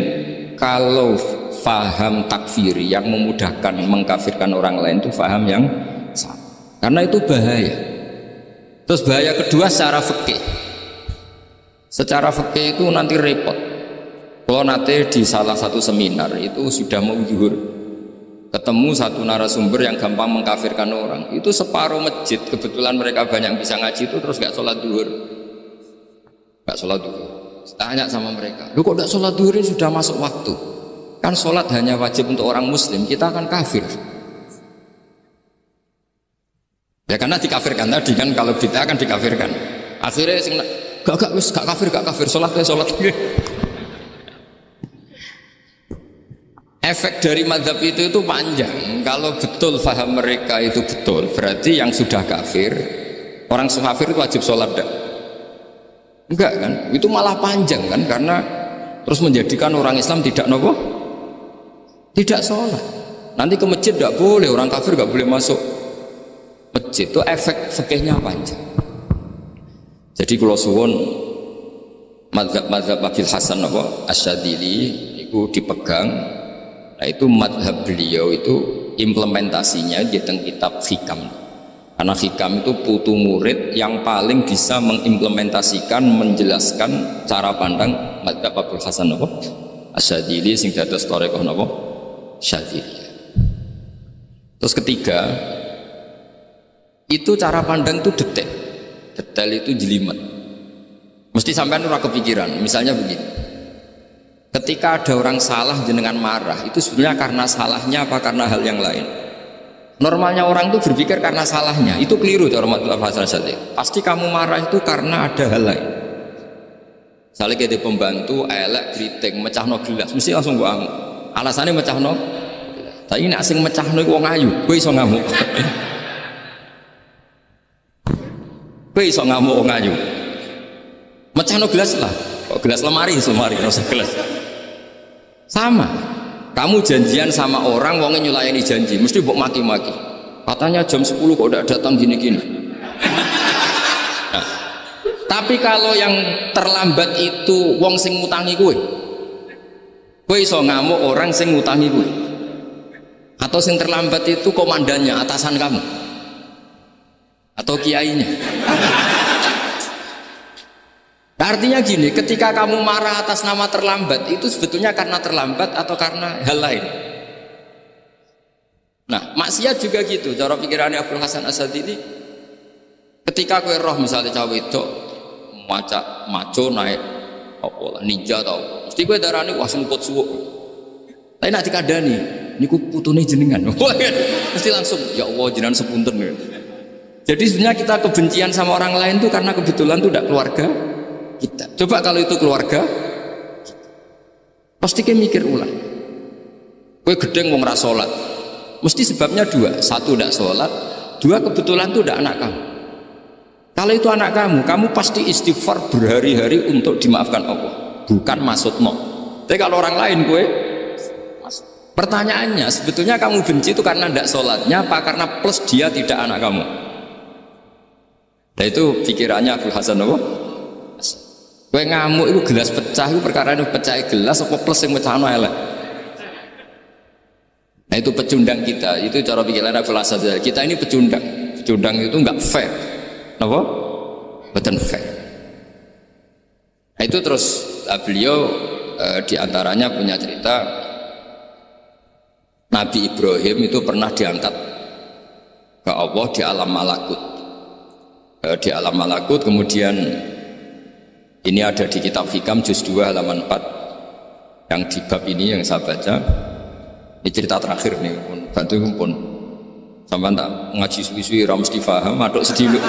[SPEAKER 2] kalau faham takfiri yang memudahkan mengkafirkan orang lain itu faham yang salah, karena itu bahaya. Terus bahaya kedua secara fikih. Secara fikih itu nanti repot. Kalau nanti di salah satu seminar itu sudah mau zuhur, ketemu satu narasumber yang gampang mengkafirkan orang, itu separuh masjid kebetulan mereka banyak bisa ngaji itu terus gak sholat zuhur, tanya sama mereka, lu kok gak sholat zuhur ini sudah masuk waktu, kan sholat hanya wajib untuk orang muslim, kita akan kafir. Ya karena dikafirkan tadi kan, kalau kita akan dikafirkan. Akhirnya gak kafir, sholatnya. Efek dari mazhab itu panjang. Kalau betul faham mereka itu betul, berarti yang sudah kafir, orang kafir itu wajib sholat enggak kan? Itu malah panjang kan, karena terus menjadikan orang Islam tidak sholat. Nanti ke masjid tidak boleh, orang kafir nggak boleh masuk masjid. Itu efek fikihnya panjang. Jadi kalau suwon mazhab Abil Hasan Asyadzili itu dipegang. Nah itu madhab beliau itu implementasinya di teng kitab Hikam. Karena Hikam itu putu murid yang paling bisa mengimplementasikan, menjelaskan cara pandang madhab Abul Hasan Asyadzili sing dados thariqah Syadziliyah. Terus ketiga, itu cara pandang itu detail itu jelimet. Mesti sampean ora kepikiran. Misalnya begini. Ketika ada orang salah jenengan marah, itu sebenarnya karena salahnya apa karena hal yang lain? Normalnya orang itu berpikir karena salahnya, itu keliru cara Hasan Asyadzili. Pasti kamu marah itu karena ada hal lain. Misalnya kita pembantu, elek, kritik, mecahno gelas, mesti langsung gua ngamuk. Alasannya mecahno, tapi ini asing mecahno wong ayu, gue iso ngamuk. Gue iso ngamuk wong ayu. Mecahno gelas lah, kok gelas lemari, rasa gelas. Sama, kamu janjian sama orang, wongnya nyulayani janji, mesti mbok maki-maki. Katanya jam 10 kok udah datang gini-gini. Nah, tapi kalau yang terlambat itu wong sing ngutangi kowe iso ngamuk orang sing ngutangi kowe. Atau sing terlambat itu komandannya, atasan kamu. Atau kiainya. Artinya gini, ketika kamu marah atas nama terlambat itu sebetulnya karena terlambat atau karena hal lain. Nah, maksiat juga gitu. Cara pikirannya Abdul Hasan Asadili, ketika kowe roh misalnya cawe itu maco naik apa lah ninja tau, mesti kowe darani wah semput suwuk. Tapi nak dikandani, niku putune jenengan. Mesti langsung ya Allah jenengan sepunten. Jadi sebenarnya kita kebencian sama orang lain itu karena kebetulan itu tidak keluarga kita. Coba kalau itu keluarga, pasti kita mikir ulang. Kowe gedeng wong ra salat. Mesti sebabnya dua, satu tidak sholat, dua kebetulan itu tidak anak kamu. Kalau itu anak kamu pasti istighfar berhari-hari untuk dimaafkan Allah, bukan maksud no. Tapi kalau orang lain gue, pertanyaannya sebetulnya kamu benci itu karena tidak sholatnya, apa karena plus dia tidak anak kamu? Nah itu pikirannya Abdul Hasan apa? Gue ngamuk itu gelas pecah, itu perkara itu pecah gelas, apa plus yang pecah no elek? Nah itu pecundang kita, itu cara pikiran Abdul Hasan. Kita ini pecundang itu nggak fair, apa? Betul fair. Nah itu terus beliau diantaranya punya cerita Nabi Ibrahim itu pernah diangkat ke Allah di alam malakut. Di alam malakut kemudian ini ada di kitab Hikam juz 2 halaman 4 yang di bab ini yang saya baca. Ini cerita terakhir nih, bantu pun sampai tak ngaji suwi-suwi ra mesti paham, aduk sediluk.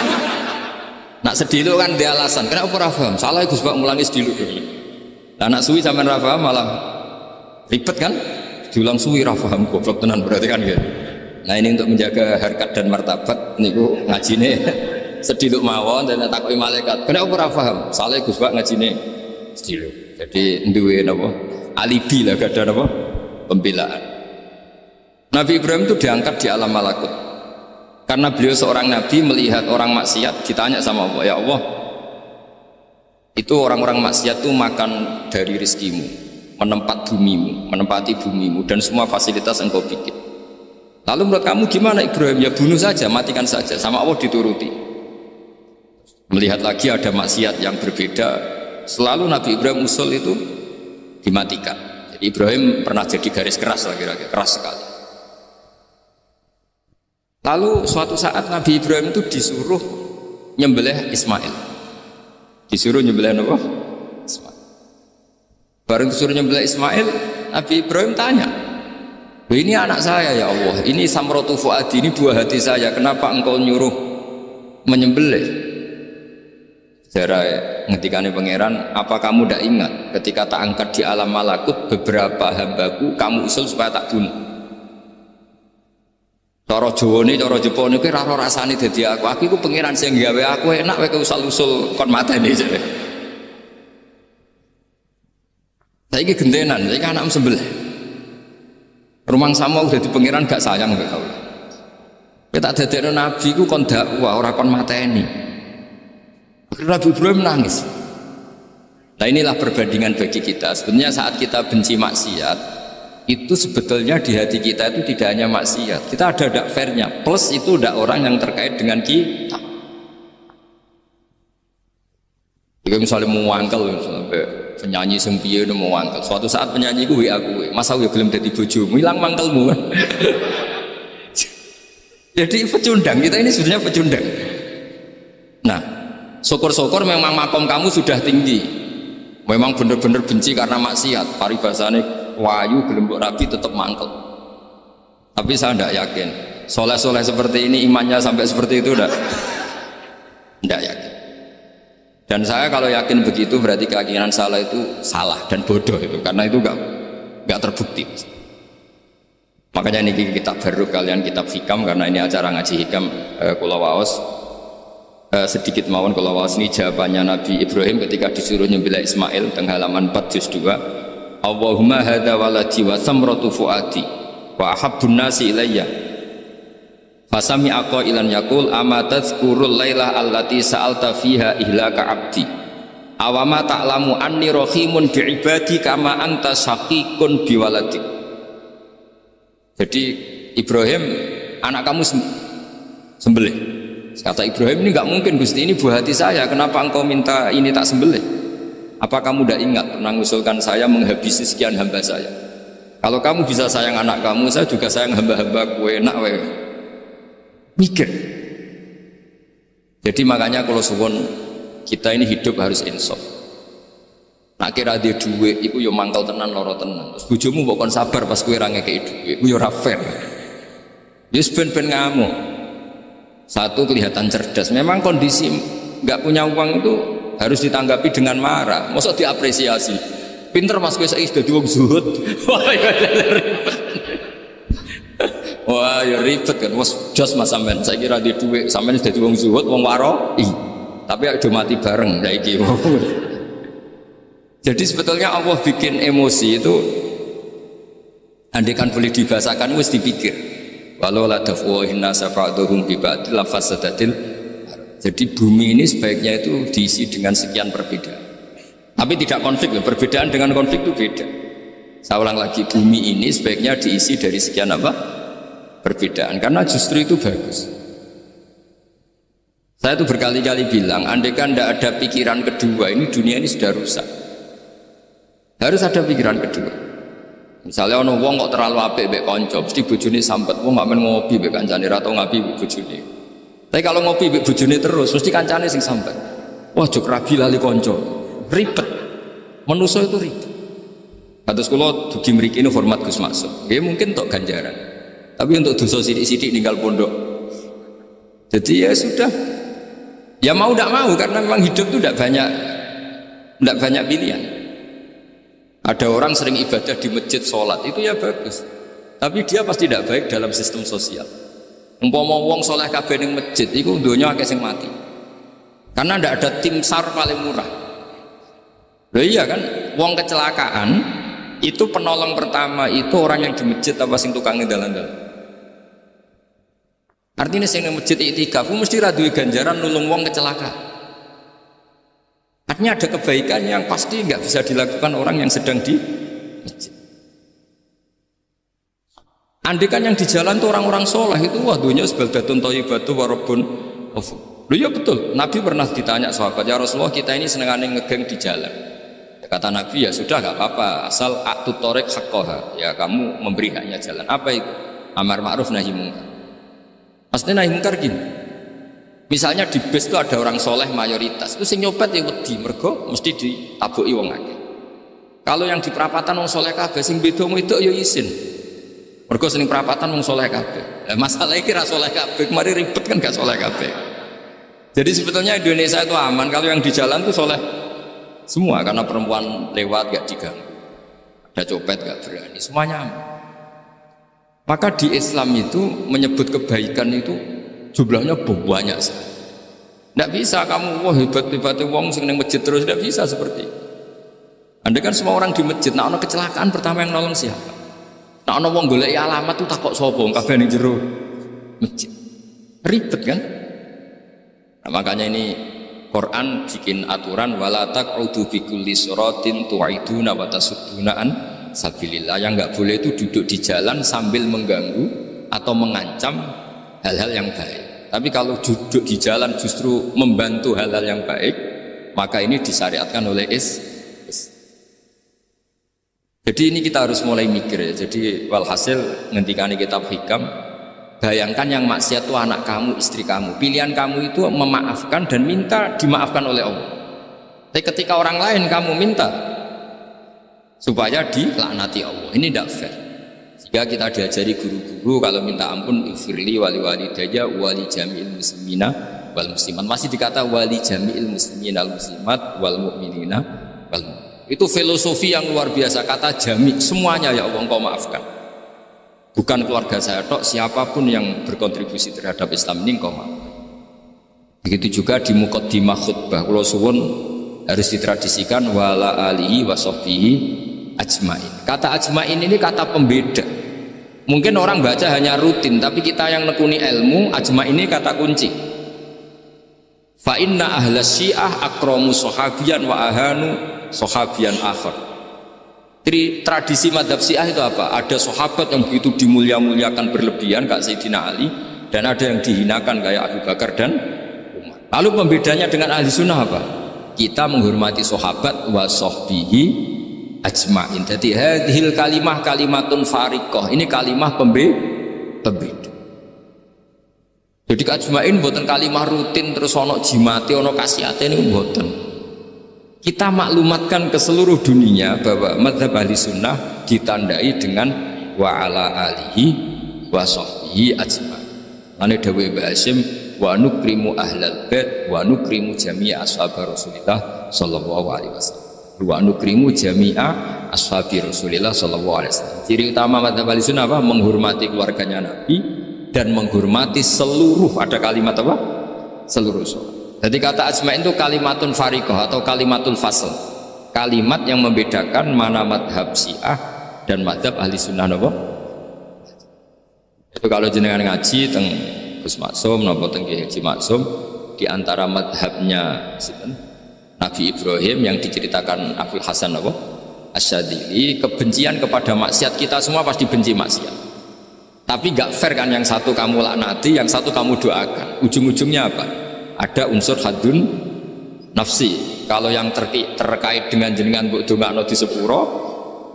[SPEAKER 2] Nak sediluk kan dia alasan, kenapa ora paham? Salah Gus Pak mulangi sediluk. Lah nak suwi sampean ra paham malah ribet kan? Diulang suwi ra paham goblok tenan berarti kan gitu. Nah ini untuk menjaga harkat dan martabat niku ngajine sediluk mawon dan takoki malaikat. Kenapa ora paham? Salah Gus Pak ngajine sediluk. Jadi duwe napa? Alibi lah gak ada napa? Pembelaan. Nabi Ibrahim itu diangkat di alam malakut karena beliau seorang nabi melihat orang maksiat, ditanya sama Allah, ya Allah itu orang-orang maksiat itu makan dari rizkimu, menempati bumimu dan semua fasilitas engkau bikin. Lalu menurut kamu gimana Ibrahim? Ya bunuh saja, matikan saja. Sama Allah dituruti. Melihat lagi ada maksiat yang berbeda, selalu Nabi Ibrahim usul itu dimatikan. Jadi Ibrahim pernah jadi garis keras lah kira-kira, keras sekali. Lalu suatu saat Nabi Ibrahim itu disuruh nyembelih Ismail. Disuruh nyembelih apa? Ismail. Baru disuruh nyembelih Ismail, Nabi Ibrahim tanya, ini anak saya ya Allah, ini samratu fuadi, ini buah hati saya, kenapa engkau nyuruh menyembelih? Sejarah ngetikane pangeran, apa kamu tidak ingat ketika tak angkat di alam malakut beberapa hambaku kamu usul supaya tak bunuh? Cara Jawa ini, cara Jepang ini kira rasanya dadi aku itu pengiran sing gawe aku enak wae usul-usul kon mateni jare. Saiki gentenan, saiki anakmu sembelih. Rumang sama udah di pengiran gak sayang mbek kau. Kowe tak dadekno nabi ku kon dakwah ora kon mateni. Nabi Ibrahim nangis. Nah inilah perbandingan bagi kita. Sebenarnya saat kita benci maksiat itu sebetulnya di hati kita itu tidak hanya maksiat, kita ada dak fairnya, plus itu dak orang yang terkait dengan kita. Jika misalnya mau wangkel, misalnya penyanyi sempiye mau wangkel, suatu saat penyanyi gue aku, masa gue belum jadi bojomu, hilang mangkelmu kan? Jadi pecundang, kita ini sebenarnya pecundang. Nah, syukur-syukur memang makom kamu sudah tinggi, memang benar-benar benci karena maksiat, paribasane wayu gelembok rabi tetap mangkel. Tapi saya tidak yakin soleh-soleh seperti ini imannya sampai seperti itu tidak yakin. Dan saya kalau yakin begitu berarti keyakinan salah itu salah dan bodoh itu, karena itu nggak terbukti. Makanya ini kitab baru kalian, kitab Hikam, karena ini acara ngaji Hikam kula waos sedikit mawon kula waos ini jawabannya Nabi Ibrahim ketika disuruh nyembelih Ismail teng halaman 4 juz 2. Allahumma hadza waladi wa samratu fuadi wa ahabbun nasi ilayya Fasami aku ilan yakul amatat kurul laylah allati sa'alta fiha ihlaka abdi awama ta'lamu anni rohimun bi'ibadi kama anta syakikun biwaladik. Jadi Ibrahim, anak kamu sembelih. Kata Ibrahim, ini nggak mungkin Gusti, ini buah hati saya, kenapa engkau minta ini tak sembelih? Apa kamu tidak ingat pernah mengusulkan saya menghabisi sekian hamba saya? Kalau kamu bisa sayang anak kamu, saya juga sayang hamba-hamba kue, enak we. Mikir. Jadi makanya kalau suwon kita ini hidup harus insaf. Nak kira dia duit, iku yo mangkal tenan loro tenan. Terus bojomu mbok kon sabar pas kowe ra ngekeki duit, iku yo ora fair. Wis ben-ben ngamuk. Satu kelihatan cerdas. Memang kondisi nggak punya uang itu harus ditanggapi dengan marah. Masa diapresiasi. Pinter mas kowe saiki dadi wong zuhud. Wah ya ribet kan, was jos mas sampean. Saya kira di duit sampean sudah wong zuhud, wong waro, tapi udah mati bareng saiki. Jadi sebetulnya Allah bikin emosi itu, andaikan boleh dibahasakan, wis dipikir. Walau la dafwahin nasa fa'duhum bibadil lafasadatil. Jadi bumi ini sebaiknya itu diisi dengan sekian perbedaan. Tapi tidak konflik, perbedaan dengan konflik itu beda. Saya ulang lagi, bumi ini sebaiknya diisi dari sekian apa? Perbedaan, karena justru itu bagus. Saya itu berkali-kali bilang, andaikan tidak ada pikiran kedua, ini dunia ini sudah rusak. Harus ada pikiran kedua. Misalnya ono wong kok terlalu apik mbek kanca, mesti bojone sampet, wong gak men ngopi mbek kancane ra tau ngapi mbek bojone. Tapi kalau ngopi mbek bojone terus, mesti kancane sing sampet. Wah, jok rabi lali kanca. Ribet. Manusa itu ribet. Kados kula dugi mriki ini hormat Gus Maksud. Nggih mungkin tok ganjaran. Tapi untuk dosa sidik-sidik tinggal pondok. Jadi ya sudah. Ya mau tidak mau, karena memang hidup itu tidak banyak pilihan. Ada orang sering ibadah di masjid, sholat, itu ya bagus. Tapi dia pasti tidak baik dalam sistem sosial. Umpama wong soleh kabeh ning masjid, itu dunia akeh sing mati. Karena tidak ada tim SAR paling murah. Loh iya kan, wong kecelakaan itu penolong pertama itu orang yang di masjid apa sing tukangnya dalan-dalan. Artinya sing nang masjid iktikaf mesti ra duwe ganjaran nulung wong kecelakaan. Artinya ada kebaikan yang pasti nggak bisa dilakukan orang yang sedang di masjid. Andikan yang di jalan tuh orang-orang soleh itu wah dunia sebaldatun thayyibatu wa rabbun ghafur. Loh ya betul, Nabi pernah ditanya sahabat, ya Rasulullah kita ini senengane ngegeng di jalan. Kata Nabi, ya sudah gak apa-apa, asal atu torek haqqoha, ya kamu memberi haknya jalan. Apa itu? Amar ma'ruf nahi mungkar. Maksudnya nahi mungkar gini, misalnya di bus itu ada orang soleh mayoritas, itu sing nyopet ya wedi, mergo mesti ditabuki wong akeh. Kalau yang di perapatan wong soleh kabeh, sing beda itu ya isin, mergo sing perapatan wong soleh kabeh. Masalah ini ra soleh kabeh, kemari ribet kan gak soleh kabeh. Jadi sebetulnya Indonesia itu aman kalau yang di jalan itu soleh semua, karena perempuan lewat gak diganggu, ada copet gak berani, semuanya aman. Maka di Islam itu menyebut kebaikan itu jumlahnya banyak sekali. Tidak bisa kamu wah hebat-hebat wong sing nang masjid terus, tidak bisa seperti itu. Andai kan semua orang di masjid, nah ono kecelakaan pertama yang nolong siapa? Nah ono wong goleki alamat tuh takok sapa kabeh ning jero masjid. Ribet kan? Nah, makanya ini Quran bikin aturan wala taq'udu bi kulli siratin tu'iduna wa tasudduna an sabilillah. Yang enggak boleh itu duduk di jalan sambil mengganggu atau mengancam hal-hal yang baik. Tapi kalau duduk di jalan justru membantu hal-hal yang baik, maka ini disyariatkan oleh Jadi ini kita harus mulai mikir ya. Jadi walhasil ngendikane kitab hikam, bayangkan yang maksiat itu anak kamu, istri kamu. Pilihan kamu itu memaafkan dan minta dimaafkan oleh Allah. Tapi ketika orang lain kamu minta supaya dilaknati Allah, ini tidak fair. Jika kita diajari guru-guru kalau minta ampun ighfirli wali walidayya wali jami'il muslimina wal muslimat, masih dikata wali jami'il muslimina wal muslimat wal mu'minina wal mu'min. Itu filosofi yang luar biasa, kata jami, semuanya ya Allah engkau maafkan. Bukan keluarga saya tok, siapapun yang berkontribusi terhadap Islam ini engkau maafkan. Begitu juga di muqaddimah khutbah kula suwun harus ditradisikan wala alihi wa sahbihi ajmain. Kata ajmain ini kata pembeda. Mungkin orang baca hanya rutin, tapi kita yang nekuni ilmu, ajma ini kata kunci. Fa inna ahlas syiah akramu sahabiyan wa ahanu sahabiyan akhar. Jadi tradisi madhab syiah itu apa? Ada sahabat yang begitu dimulia-muliakan berlebihan kayak Sayyidina Ali, dan ada yang dihinakan kayak Abu Bakar dan Umar. Lalu pembedanya dengan ahli sunnah apa? Kita menghormati sahabat wa sahbihi ajma'in. Jadi hadhil kalimah kalimatun fariqah. Ini kalimah pembeda. Jadi ajma'in buatan kalimah rutin terus ono jimati, ono kasiate ini buatan. Kita maklumatkan ke seluruh dunia bahwa madhab ahli sunnah ditandai dengan wa ala alihi wa sahbihi ajma'in. Ane dawuh Mbah Hasyim wa nukrimu ahlal bait wa nukrimu jami'a ashab Rasulillah sallallahu alaihi wasallam. Wa nukrimu jami'a ashabi Rasulillah sallallahu alaihi wasallam. Ciri utama madhab ahli sunnah apa? Menghormati keluarganya Nabi dan menghormati seluruh, ada kalimat apa? Seluruh sholat. Jadi kata ajma'in itu kalimatun fariqah atau kalimatul fasl. Kalimat yang membedakan mana madhab syiah dan madhab ahli sunnah apa? Itu kalau jenengan ngaji teng Gus Maksum napa teng Kiai Haji Maksum, di antara madhabnya Nabi Ibrahim yang diceritakan Abdul Hasan apa? Asyadili, kebencian kepada maksiat, kita semua pasti benci maksiat. Tapi gak fair kan, yang satu kamu laknati, yang satu kamu doakan. Ujung-ujungnya apa? Ada unsur hadun nafsi. Kalau yang terkait dengan jenengan mbok dongakno di sepuro,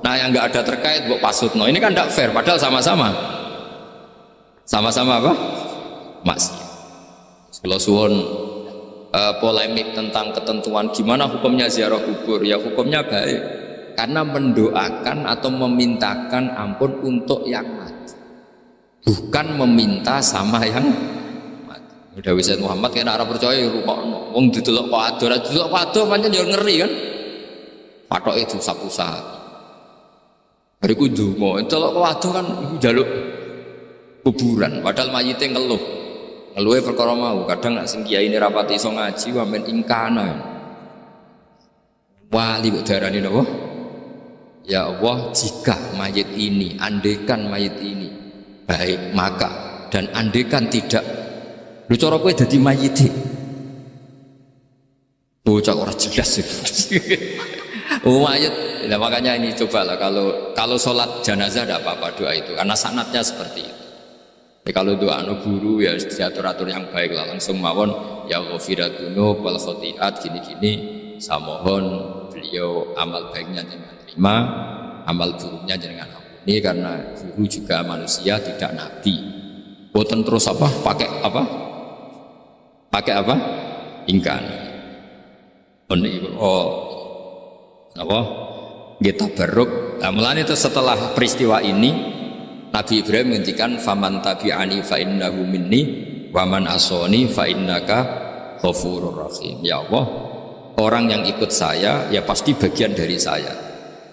[SPEAKER 2] nah yang gak ada terkait mbok pasutno. Ini kan gak fair, padahal sama-sama apa? Maksiat. Kalau suwun polemik tentang ketentuan gimana hukumnya ziarah kubur, ya hukumnya baik karena mendoakan atau memintakan ampun untuk yang mati, bukan meminta sama yang mati. Udah Sayyid Muhammad kena arah percaya rupakno wong didelok kok ado pancen yo ngeri kan, patoke dosa-dosa bariku ndonga delok kok ado kan njaluk kuburan padahal mayite ngeluhe perkara mau. Kadang nak sing kiai ini rapati iso ngaji wamen ingkana wali kok darani napa? Ya Allah, jika mayit ini, andekan mayit ini baik, maka, dan andekan tidak, lu cara kowe dadi mayit bocah ora jelas mayit. Nah, makanya ini cobalah kalau sholat jenazah tidak apa-apa doa itu karena sanatnya seperti itu. Kalau doa guru ya diatur-atur yang baik lah, langsung mawon ya ghafiratunu wal khotiat gini-gini, saya mohon beliau amal baiknya jangan terima, amal buruknya jangan ampuni, karena guru juga manusia tidak nabi. Boten terus apa pakai apa ingkan apa kita beruk. Nah, mulanya itu setelah peristiwa ini Nabi Ibrahim menghentikan faman tabi'ani fa innahu minni wa man asoni fa innaka ghafurur rahim. Ya Allah, orang yang ikut saya ya pasti bagian dari saya,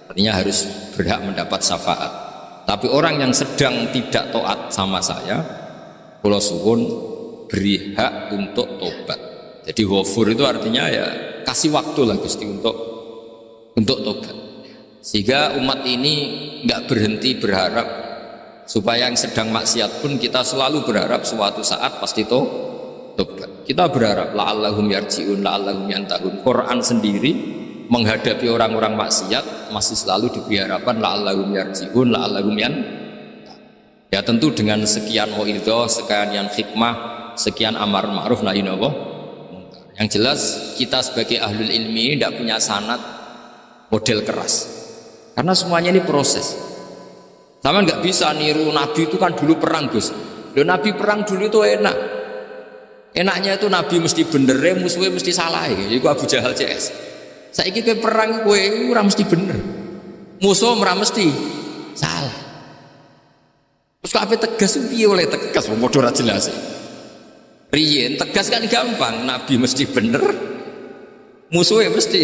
[SPEAKER 2] artinya harus berhak mendapat syafaat. Tapi orang yang sedang tidak taat sama saya, kula suwun beri hak untuk tobat. Jadi ghafur itu artinya ya kasih waktu lah Gusti untuk tobat, sehingga umat ini nggak berhenti berharap. Supaya yang sedang maksiat pun kita selalu berharap suatu saat pasti tobat. Kita berharap la'allahum yarji'un, la'allahum yantahun. Quran sendiri menghadapi orang-orang maksiat masih selalu diberi harapan la'allahum yarji'un, la'allahum yantahun. Ya tentu dengan sekian wa'idhah, sekian hikmah, sekian amar ma'ruf nahi munkar. Yang jelas kita sebagai ahlul ilmi tidak punya sanad model keras, karena semuanya ini proses. Sama nggak bisa niru Nabi itu kan dulu perang Gus. Loh, Nabi perang dulu itu enak. Enaknya itu Nabi mesti bener, musuhnya mesti salah. Itu Abu Jahal CS. Saiki kowe perang kowe ora mesti bener. Musuh ora mesti salah. Terus kok ape tegas piye oleh tegas wong padha ora jelas. Riyen tegas kan gampang, Nabi mesti bener. Musuhnya mesti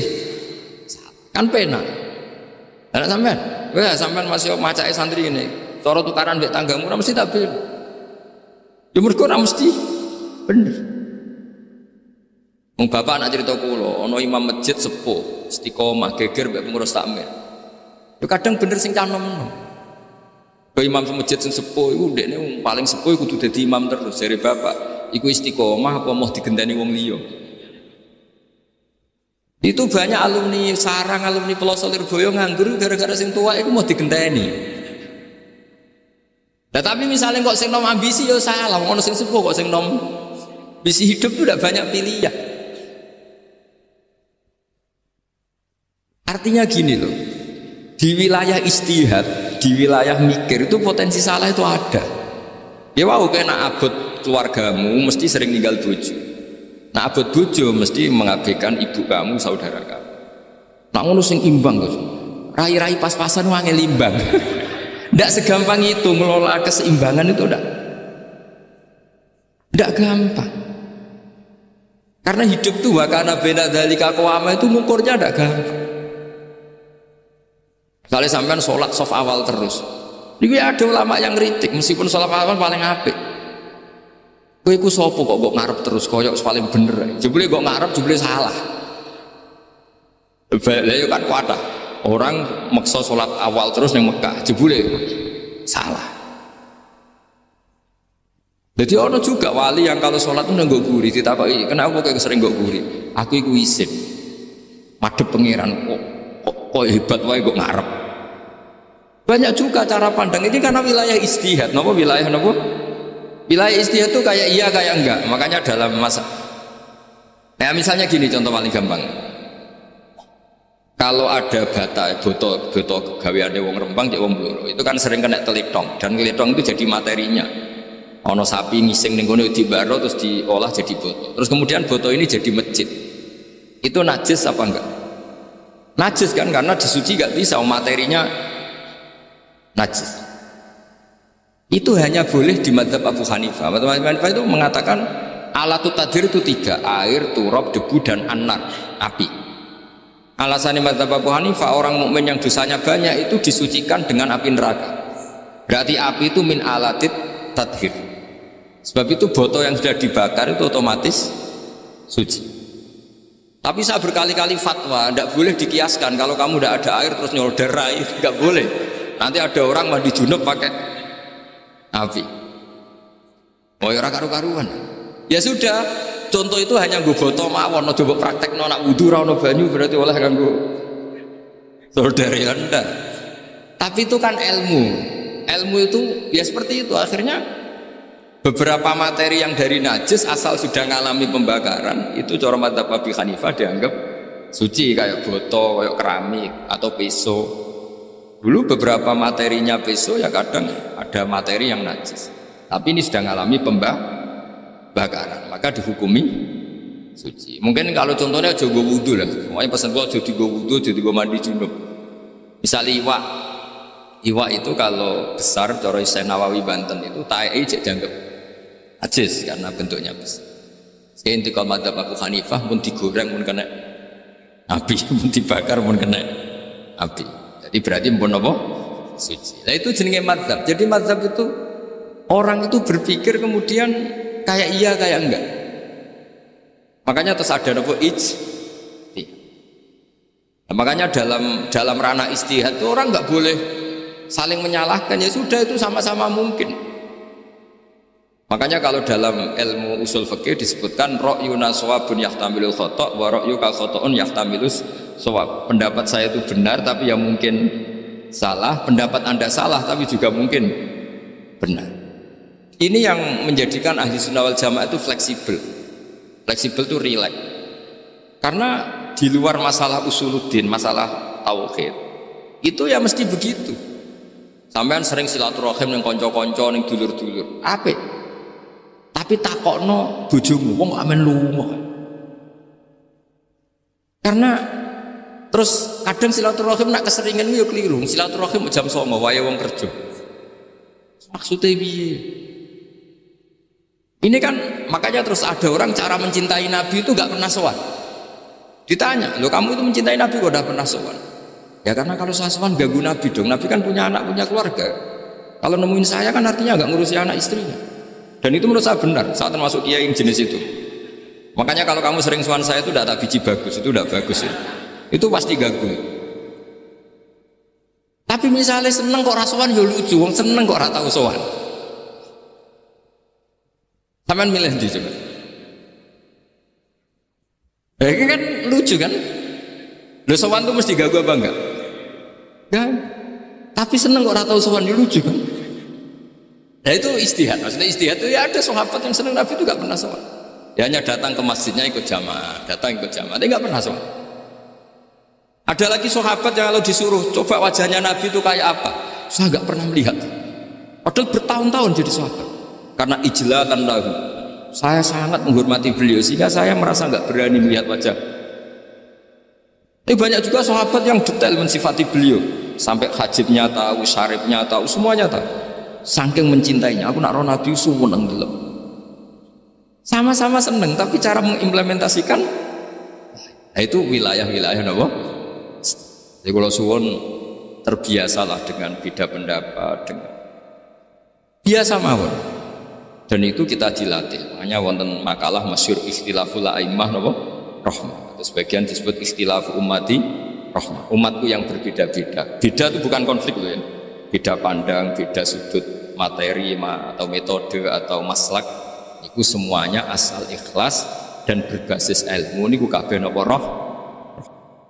[SPEAKER 2] salah. Kan penak. Anak sampean, sampean masih macake santri ini, cara tukaran mbek tanggamu ora mesti tak ben. Ya mergo ora mesti bener. Wong bapak anak cerita kula, ana imam masjid sepuh, istiqomah geger mbek pengurus takmir. Ya kadang bener sing canom. Ke imam masjid sing sepuh iku ndekne paling sepuh kudu dadi imam terus jare bapak. Iku istiqomah apa mau digenteni wong liya. Itu banyak alumni sarang, alumni Pelosok Lirboyo nganggur gara-gara sing tua iku mau digenteni. Nah tapi misalnya kok sing nom ambisi ya salah, ngono sing sepuh kok sing nom ambisi hidup itu udah banyak pilihan. Artinya gini loh, di wilayah istihad, di wilayah mikir itu potensi salah itu ada. Ya wow, kena abot keluargamu mesti sering ninggal bojo. Nah abot bojo mesti mengabaikan ibu kamu, saudara kamu. Nah ngono sing imbang tuh, rai-rai pas-pasan wangel imbang. Nggak segampang itu ngelola keseimbangan itu nggak gampang. Karena hidup tuh wakana bena dalika qawama itu ngukurnya nggak gampang. Misalnya sampean sholat soft awal terus, ini ada ulama yang kritik meskipun sholat awal paling apik. Kowe iku sapa kok ngarep terus koyok paling bener. Jebule kok ngarep jebule salah. Lah yo kan kuatah. Orang maksa sholat awal terus ning Mekah jebule salah. Jadi ono juga wali yang kalau sholat itu nggak guri, ditakoki kenapa kayak sering nggak guri? Aku iku isin, madhep pangeran kok hebat wae kok ngarep. Banyak juga cara pandang ini karena wilayah istihad. Napa wilayah napa? Wilayah istihad itu kayak iya kayak enggak. Makanya dalam masa, nah misalnya gini contoh paling gampang. Kalau ada boto gaweane wong Rembang cek wong Blora, itu kan sering kena telitong dan telitong itu jadi materinya. Ono sapi ngising ning kono dibaro terus diolah jadi boto. Terus kemudian boto ini jadi masjid. Itu najis apa enggak? Najis kan karena disuci enggak bisa materinya najis. Itu hanya boleh di madzhab Abu Hanifah. Abu Hanifah itu mengatakan alatut tadir itu 3, air, turab, debu dan anar, api. Alasannya madzhab Abu Hanifah orang mukmin yang dosanya banyak itu disucikan dengan api neraka. Berarti api itu min alatit tadhir. Sebab itu botol yang sudah dibakar itu otomatis suci. Tapi saya berkali-kali fatwa, tidak boleh dikiaskan kalau kamu tidak ada air terus nyolder air, tidak boleh. Nanti ada orang mandi junub pakai api. Oh ya karu-karuan. Ya sudah, contoh itu hanya gue botol mawon, coba praktek nak wudu rano banyu berarti oleh kanggo solder ya enggak. Tapi itu kan ilmu. Ilmu itu ya seperti itu akhirnya. Beberapa materi yang dari najis asal sudah mengalami pembakaran itu cara madzhab Abu Hanifah dianggap suci kayak botol, kayak keramik atau peso. Dulu beberapa materinya peso ya kadang ada materi yang najis. Tapi ini sudah mengalami pembakaran, maka dihukumi suci. Mungkin kalau contohnya jogo wudu lah, makanya pesan gua jadi go wudu, jadi go mandi junub. Misalnya iwak itu kalau besar, cara Syekh Nawawi Banten itu tae cek dianggap najis karena bentuknya besar. Sekian intikal madzhab Abu Hanifah pun digoreng pun kena api, pun dibakar pun kena api. Jadi berarti pun apa? Suci. Nah itu jenenge madzhab. Jadi madzhab itu orang itu berpikir kemudian kayak iya kayak enggak. Makanya terus ada apa nah, makanya dalam ranah istihad itu orang nggak boleh saling menyalahkan, ya sudah itu sama-sama mungkin. Makanya kalau dalam ilmu usul fikih disebutkan ra'yuna shawabun yahtamilul khata' wa ra'yuka khata'un yahtamilus shawab. Pendapat saya itu benar tapi ya mungkin salah, pendapat Anda salah tapi juga mungkin benar. Ini yang menjadikan ahli sunnah wal jamaah itu fleksibel. Fleksibel itu rileks. Karena di luar masalah usuluddin, masalah tauhid, itu ya mesti begitu. Sampean sering silaturahim yang konco-konco, yang dulur-dulur. Apik. Tapi takokno bojomu wong kok amen lunga. Karena terus kadang silaturahim nak keseringan yo keliru. Silaturahim jam 09.00 wae wong kerja. Maksudnya piye? Ini kan makanya terus ada orang cara mencintai Nabi itu gak pernah sowan. Ditanya, "Loh kamu itu mencintai Nabi kok udah pernah sowan?" Ya karena kalau saya sowan ganggu Nabi dong. Nabi kan punya anak, punya keluarga. Kalau nemuin saya kan artinya gak ngurusi anak istrinya. Dan itu menurut saya benar, saya termasuk kiai yang jenis itu. Makanya kalau kamu sering sowan saya itu tidak tak biji bagus, itu tidak bagus ya. Itu pasti ganggu. Tapi misalnya seneng kok rasuan ya lucu, wong seneng kok ora tau sowan. Sampeyan milih ndi coba? Ini kan lucu kan? Lho sowan tuh mesti gagu apa enggak? Kan? Tapi seneng kok ora tau sowan ya lucu kan? Nah itu istihad, maksudnya istihad itu ya ada sahabat yang seneng Nabi itu gak pernah sowan. Ya hanya datang ke masjidnya ikut jamaah, tapi gak pernah sowan. Ada lagi sahabat yang kalau disuruh coba wajahnya Nabi itu kayak apa, saya gak pernah melihat. Padahal bertahun-tahun jadi sahabat. Karena ijlatan lahu, saya sangat menghormati beliau sehingga saya merasa gak berani melihat wajah. Tapi banyak juga sahabat yang detail mensifati beliau, sampai hajibnya tahu, syaribnya tahu, semuanya tahu. Saking mencintainya, aku nak roh Nabi seneng dulu. Sama-sama seneng, tapi cara mengimplementasikan, nah itu wilayah-wilayah apa? Jadi kalau suwon terbiasalah dengan beda pendapat, dengan biasa mawon. Dan itu kita dilatih. Makanya wonten makalah masyhur ikhtilaful a'immah napa? Rahmah. Sebagian disebut ikhtilafu ummati rahmah. Umatku yang berbeda-beda. Beda itu bukan konflik loh ya. Beda pandang, beda sudut materi atau metode atau maslak, itu semuanya asal ikhlas dan berbasis ilmu. Ini kabeh napa roh.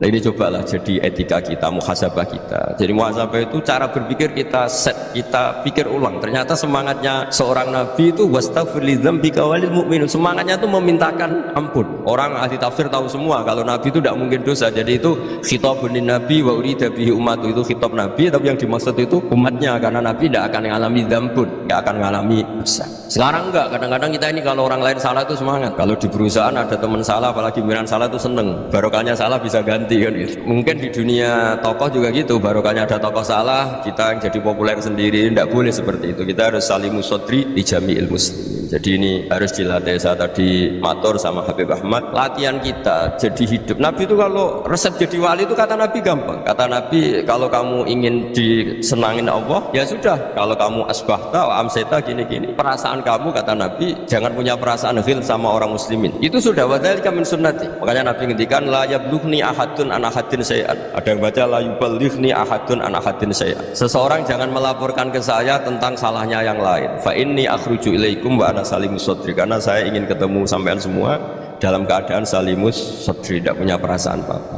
[SPEAKER 2] Nah ini cobalah jadi etika kita, muhasabah kita. Jadi muhasabah itu cara berpikir kita set, kita pikir ulang. Ternyata semangatnya seorang nabi itu wastaghfir lidzambika walil mu'min. Semangatnya itu memintakan ampun. Orang ahli tafsir tahu semua kalau nabi itu tidak mungkin dosa. Jadi itu khitabun nabi wa urida bihi ummatu, itu khitab nabi, tapi yang dimaksud itu umatnya, karena nabi tidak akan mengalami dzambun, tidak akan mengalami dosa. Sekarang enggak, kadang-kadang kita ini kalau orang lain salah itu semangat. Kalau di perusahaan ada teman salah, apalagi pimpinan salah itu seneng. Barokahnya salah bisa ganti. Kan gitu. Mungkin di dunia tokoh juga gitu, barokahnya ada tokoh salah, kita yang jadi populer sendiri. Tidak boleh seperti itu. Kita harus salimus sodri di jami'il muslimin. Jadi ini harus dilatih. Saya tadi matur sama Habib Ahmad, latihan kita jadi hidup. Nabi itu kalau resep jadi wali itu kata Nabi gampang. Kata Nabi, kalau kamu ingin disenangin Allah, ya sudah. Kalau kamu asbahta wa amseta gini-gini, perasaan kamu, kata Nabi, jangan punya perasaan ghil sama orang muslimin. Itu sudah wadhalika min sunnati. Makanya Nabi ngendikan la yablughni ahadun an ahadin syai'an. Ada yang baca la yuballighni ahadun an ahadin syai'an. Seseorang jangan melaporkan ke saya tentang salahnya yang lain. Fa inni akhruju ilaikum wa ana salimus sodri. Karena saya ingin ketemu sampean semua dalam keadaan salimus sodri, tidak punya perasaan apa-apa.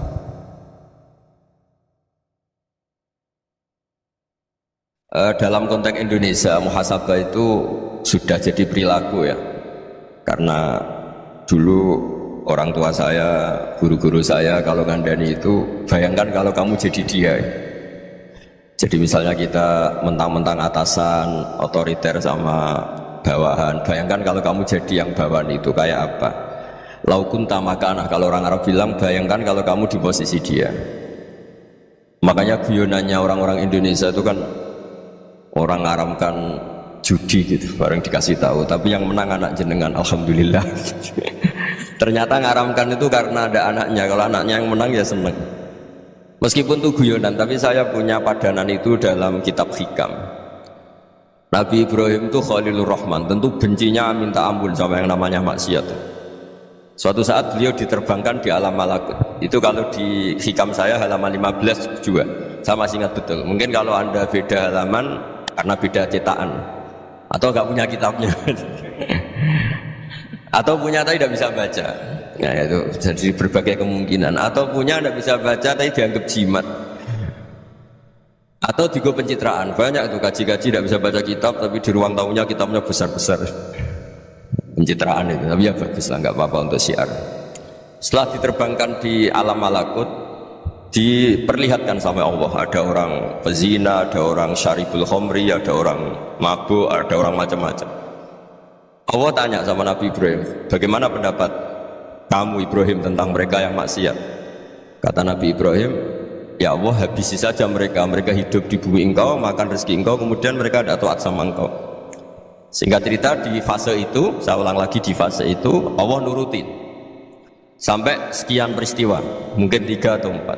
[SPEAKER 2] Dalam konteks Indonesia, muhasabah itu sudah jadi perilaku ya. Karena dulu orang tua saya, guru-guru saya kalau ngandani itu, bayangkan kalau kamu jadi dia. Jadi misalnya kita mentang-mentang atasan, otoriter sama bawahan, bayangkan kalau kamu jadi yang bawahan itu kayak apa? Laukun tamakana, kalau orang Arab bilang, bayangkan kalau kamu di posisi dia. Makanya guyonannya orang-orang Indonesia itu kan orang ngaramkan judi gitu, bareng dikasih tahu, tapi yang menang anak jenengan, alhamdulillah. Ternyata ngaramkan itu karena ada anaknya. Kalau anaknya yang menang ya seneng. Meskipun itu guyonan, tapi saya punya padanan itu dalam kitab hikam. Nabi Ibrahim itu Khalilur Rahman, tentu bencinya minta ampun sama yang namanya maksiat. Suatu saat beliau diterbangkan di alam malakut. Itu kalau di hikam saya halaman 15 juga, saya masih ingat betul. Mungkin kalau anda beda halaman karena beda cetakan, atau nggak punya kitabnya, atau punya tapi tidak bisa baca. Nah itu jadi berbagai kemungkinan. Atau punya tidak bisa baca tapi dianggap jimat, atau juga pencitraan. Banyak itu kaji-kaji tidak bisa baca kitab tapi di ruang tamunya kitabnya besar-besar. Pencitraan itu, tapi ya bagus lah, nggak apa-apa untuk syiar. Setelah diterbangkan di alam malakut, diperlihatkan sama Allah, ada orang pezina, ada orang syaribul khomri, ada orang mabuk, ada orang macam-macam. Allah tanya sama Nabi Ibrahim, bagaimana pendapat kamu Ibrahim tentang mereka yang maksiat? Kata Nabi Ibrahim, ya Allah, habisi saja mereka. Mereka hidup di bumi engkau, makan rezeki engkau, kemudian mereka tidak taat sama engkau. Singkat cerita, di fase itu, saya ulang lagi, di fase itu Allah nurutin sampai sekian peristiwa, mungkin 3 atau 4.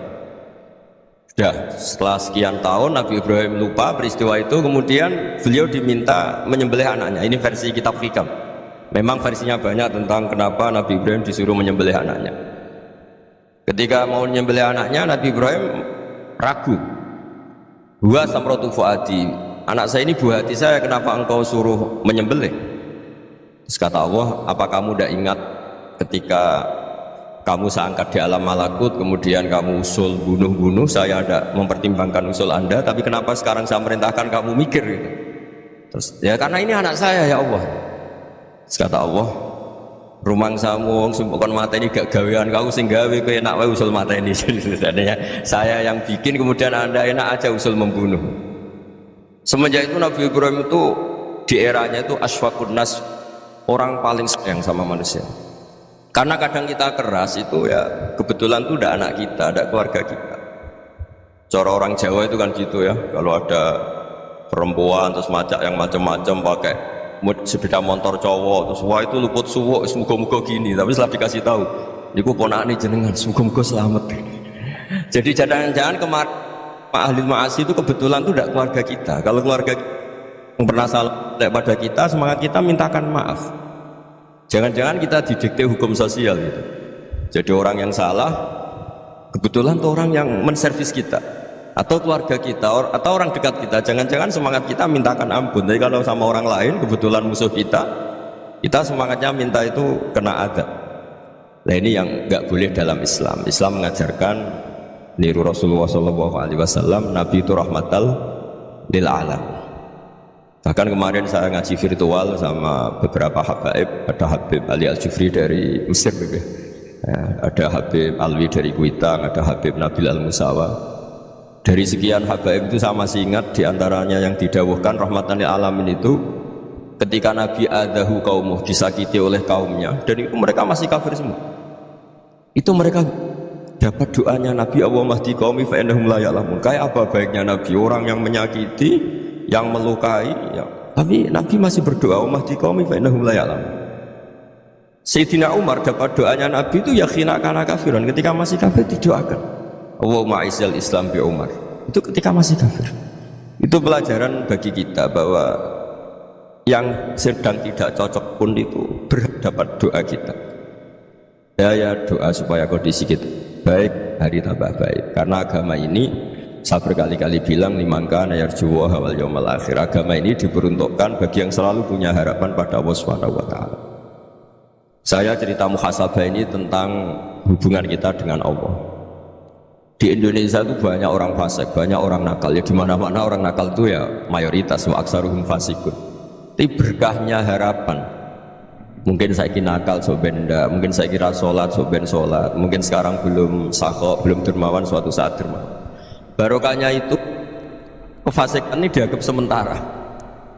[SPEAKER 2] Sudah setelah sekian tahun Nabi Ibrahim lupa peristiwa itu, kemudian beliau diminta menyembelih anaknya. Ini versi kitab hikam. Memang versinya banyak tentang kenapa Nabi Ibrahim disuruh menyembelih anaknya. Ketika mau menyembelih anaknya, Nabi Ibrahim ragu.
[SPEAKER 1] Huwa samratu fuadi, anak saya ini buah hati saya, kenapa engkau suruh menyembelih? Terus kata Allah, apa kamu tidak ingat ketika kamu saya angkat di alam malakut, kemudian kamu usul bunuh-bunuh, saya ada mempertimbangkan usul anda, tapi kenapa sekarang saya merintahkan kamu mikir gitu? Terus ya karena ini anak saya ya Allah. Terus kata Allah, rumang samu sumpukon mata ini gak gawean kau sing gawe kowe enak wae usul mata ini. Saya yang bikin, kemudian anda enak aja usul membunuh. Semenjak itu Nabi Ibrahim itu di eranya itu asfaqun nas, orang paling sayang sama manusia. Karena kadang kita keras itu ya kebetulan itu udah anak kita, ada keluarga kita. Cara orang Jawa itu kan gitu ya, kalau ada perempuan terus macak yang macam-macam pakai sepeda motor cowok terus wah itu luput suwuk semoga-moga gini, tapi setelah dikasih tahu niku ponakane jenengan semoga-moga selamat. Jadi jangan-jangan kemarin ahli ma'asi itu kebetulan itu tidak keluarga kita. Kalau keluarga yang pernah salah pada kita, semangat kita mintakan maaf. Jangan-jangan kita didikte hukum sosial gitu. Jadi orang yang salah kebetulan itu orang yang menservis kita, atau keluarga kita, atau orang dekat kita. Jangan-jangan semangat kita mintakan ampun. Jadi kalau sama orang lain kebetulan musuh kita semangatnya minta itu kena adab. Nah ini yang nggak boleh dalam Islam. Islam mengajarkan niru Rasulullah SAW, Nabi itu rahmatal lil alam. Bahkan kemarin saya ngaji virtual sama beberapa habaib, ada Habib Ali Al-Jufri dari Mesir, ya, ada Habib Alwi dari Kuitang, ada Habib Nabil Al-Musawa. Dari sekian habaib itu saya masih ingat diantaranya yang didawuhkan rahmatan lil alamin itu ketika Nabi adahu kaumuh, disakiti oleh kaumnya, dan itu mereka masih kafir semua. Itu mereka dapat doanya Nabi, Allahumma hdi qaumi fa innahum la ya'lamun. Kayak apa baiknya Nabi, orang yang menyakiti, yang melukai ya. Tapi Nabi masih berdoa, Allahumma hdi qaumi fa innahum la ya'lamun. Sayyidina Umar dapat doanya Nabi itu ya khina kana kafiran, ketika masih kafir didoakan Allahumma aizzal Islam bi Umar, itu ketika masih kafir. Itu pelajaran bagi kita bahwa yang sedang tidak cocok pun itu berdapat doa kita. Ya doa supaya kondisi kita baik, hari tambah baik. Karena agama ini saya berkali-kali bilang limangka nayarjuwa hawal yawmal akhir. Agama ini diperuntukkan bagi yang selalu punya harapan pada Allah Subhanahu wa taala. Saya cerita muhasabah ini tentang hubungan kita dengan Allah. Di Indonesia itu banyak orang fasik, banyak orang nakal. Ya di mana-mana orang nakal itu ya mayoritas, wa aksaruhum fasikun. Tapi berkahnya harapan. Mungkin saya kira nakal soben ndak, mungkin saya kira sholat soben sholat, mungkin sekarang belum sakho, belum dermawan, suatu saat dermawan. Barokahnya itu kefasikan ini dianggap sementara,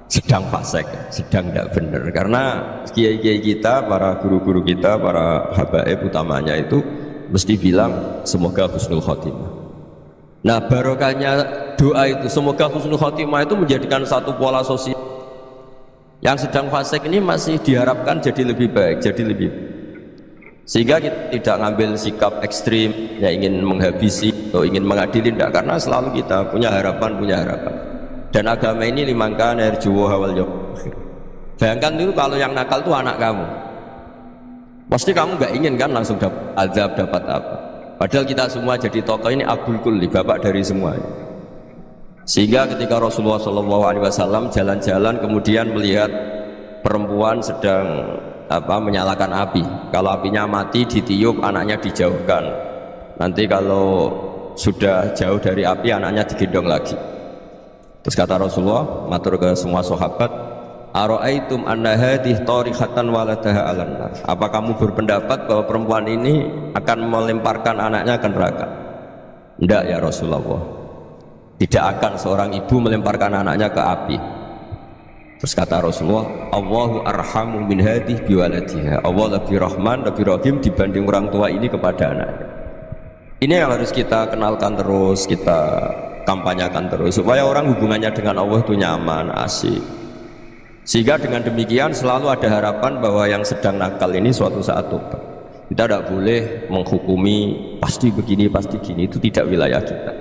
[SPEAKER 1] sedang fasik, sedang tidak benar. Karena kiai-kiai kita, para guru-guru kita, para habaib utamanya itu mesti bilang semoga husnul khotimah. Nah barokahnya doa itu semoga husnul khotimah itu menjadikan satu pola sosial. Yang sedang fasik ini masih diharapkan jadi lebih baik, jadi lebih baik. Sehingga kita tidak ngambil sikap ekstrim yang ingin menghabisi atau ingin mengadili, tidak, karena selalu kita punya harapan. Dan agama ini limangka nerjuwa hawal yawmal akhir. Bayangkan itu kalau yang nakal itu anak kamu, pasti kamu nggak ingin kan langsung dapat azab, dapat apa. Padahal kita semua jadi tokoh ini abul kulli, bapak dari semua. Sehingga ketika Rasulullah SAW jalan-jalan kemudian melihat perempuan sedang menyalakan api, kalau apinya mati ditiup, anaknya dijauhkan. Nanti kalau sudah jauh dari api anaknya digendong lagi. Terus kata Rasulullah matur ke semua sahabat, ara'aitum anna hadhihi tarihatan waladaha 'alan nar. Apa kamu berpendapat bahwa perempuan ini akan melemparkan anaknya ke neraka? Tidak ya Rasulullah, tidak akan seorang ibu melemparkan anaknya ke api. Terus kata Rasulullah, Allahu arhamu min hadhihi biwaladiha. Allah lebih rahman, lebih rahim dibanding orang tua ini kepada anaknya. Ini yang harus kita kenalkan terus, kita kampanyakan terus, supaya orang hubungannya dengan Allah itu nyaman, asik. Sehingga dengan demikian selalu ada harapan bahwa yang sedang nakal ini suatu saat tobat. Kita tidak boleh menghukumi pasti begini, pasti gini, itu tidak wilayah kita.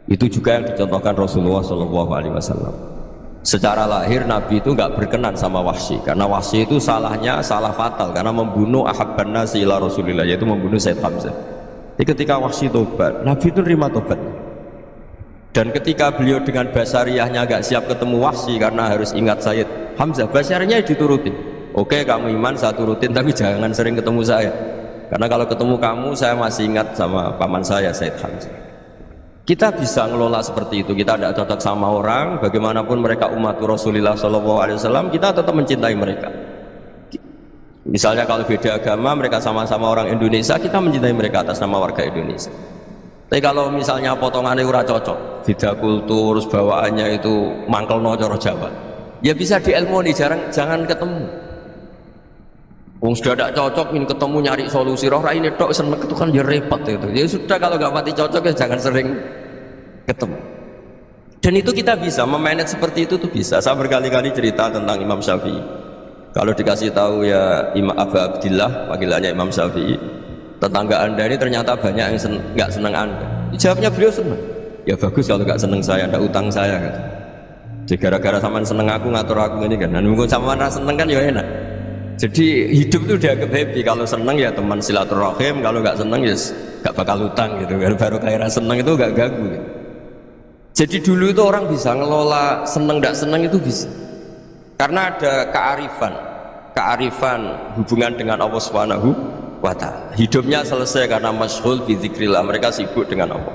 [SPEAKER 1] Itu juga yang dicontohkan Rasulullah SAW. Secara lahir Nabi itu nggak berkenan sama Wahsy, karena Wahsy itu salahnya salah fatal karena membunuh ahabban nasi ila Rasulillah, yaitu membunuh Sayyid Hamzah. Jadi ketika Wahsy tobat, Nabi itu nerima tobat. Dan ketika beliau dengan basariyahnya agak siap ketemu Wahsy karena harus ingat Sayyid Hamzah, basariyahnya diturutin. Oke, kamu iman saya turutin, tapi jangan sering ketemu saya. Karena kalau ketemu kamu saya masih ingat sama paman saya Sayyid Hamzah. Kita bisa ngelola seperti itu. Kita tidak cocok sama orang, bagaimanapun mereka umat Rasulullah SAW, kita tetap mencintai mereka. Misalnya kalau beda agama, mereka sama-sama orang Indonesia, kita mencintai mereka atas nama warga Indonesia. Tapi kalau misalnya potongannya ora cocok, beda kultur, bawaannya itu mangkel no coro Jawa, ya bisa diilmoni, jangan ketemu. Wong sudah tidak cocok, ingin ketemu nyari solusi, roh ini tok seneng itu kan ya repot itu. Ya sudah, kalau nggak mati cocok ya jangan sering ketemu. Dan itu kita bisa memanage seperti itu tuh bisa. Saya berkali-kali cerita tentang Imam Syafi'i. Kalau dikasih tahu ya Imam Abu Abdillah, panggilannya Imam Syafi'i, tetangga anda ini ternyata banyak yang nggak senang anda. Jawabnya beliau senang. Ya bagus kalau nggak senang saya, ada utang saya kan. Jadi gara-gara sama seneng aku ngatur aku ini kan. Dan mungkin sama rasa seneng kan ya enak. Jadi hidup itu dianggap happy. Kalau seneng ya teman silaturahim, kalau nggak seneng ya nggak bakal utang gitu. Baru kayak seneng itu nggak ganggu. Gitu. Jadi dulu itu orang bisa ngelola seneng nggak seneng itu bisa. Karena ada kearifan hubungan dengan Allah Subhanahu wa ta'ala. Hidupnya selesai karena masyhul bi dzikrillah, mereka sibuk dengan Allah.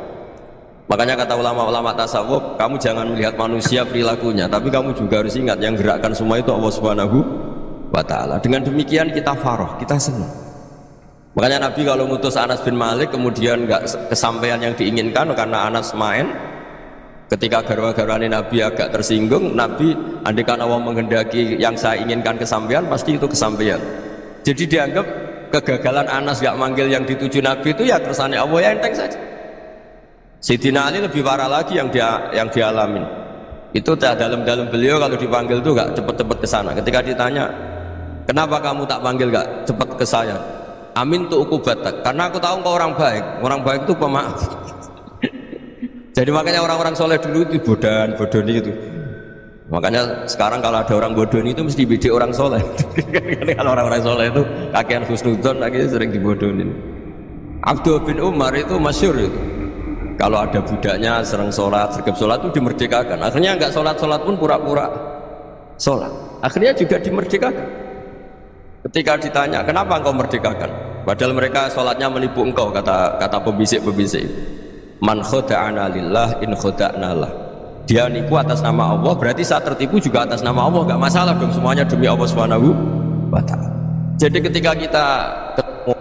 [SPEAKER 1] Makanya kata ulama-ulama tasawuf, kamu jangan melihat manusia perilakunya, tapi kamu juga harus ingat yang gerakkan semua itu Allah Subhanahu wa ta'ala. Dengan demikian kita farah, kita senang. Makanya Nabi kalau ngutus Anas bin Malik kemudian nggak kesampaian yang diinginkan karena Anas main, ketika garwa-garwani Nabi agak tersinggung, Nabi andaikan Allah menghendaki yang saya inginkan kesampaian, pasti itu kesampaian. Jadi dianggap kegagalan Anas gak manggil yang dituju Nabi itu ya kersane Allah, ya enteng saja. Sayyidina Ali lebih parah lagi yang dialamin. Itu dalam beliau kalau dipanggil tuh gak cepet-cepet ke sana. Ketika ditanya, kenapa kamu tak panggil gak cepet ke saya? Amin tuh ukubatak, karena aku tahu kau orang baik itu pemaaf. Jadi makanya orang-orang soleh dulu itu bodoni itu. Makanya sekarang kalau ada orang bodoni itu mesti beda orang soleh. Kalau orang-orang soleh itu kakean husnudzon lagi sering dibodonin. Abdul bin Umar itu masyhur itu. Kalau ada budaknya sering sholat, sergap sholat itu dimerdekakan. Akhirnya nggak sholat pun pura-pura sholat. Akhirnya juga dimerdekakan. Ketika ditanya, kenapa engkau merdekakan? Padahal mereka sholatnya menipu engkau, kata pembisik-pembisik. Man khoda'ana lillah in khoda'na lah. Dia nipu atas nama Allah, berarti saat tertipu juga atas nama Allah, gak masalah dong, semuanya demi Allah Subhanahu wa ta'ala. Jadi ketika kita ketemu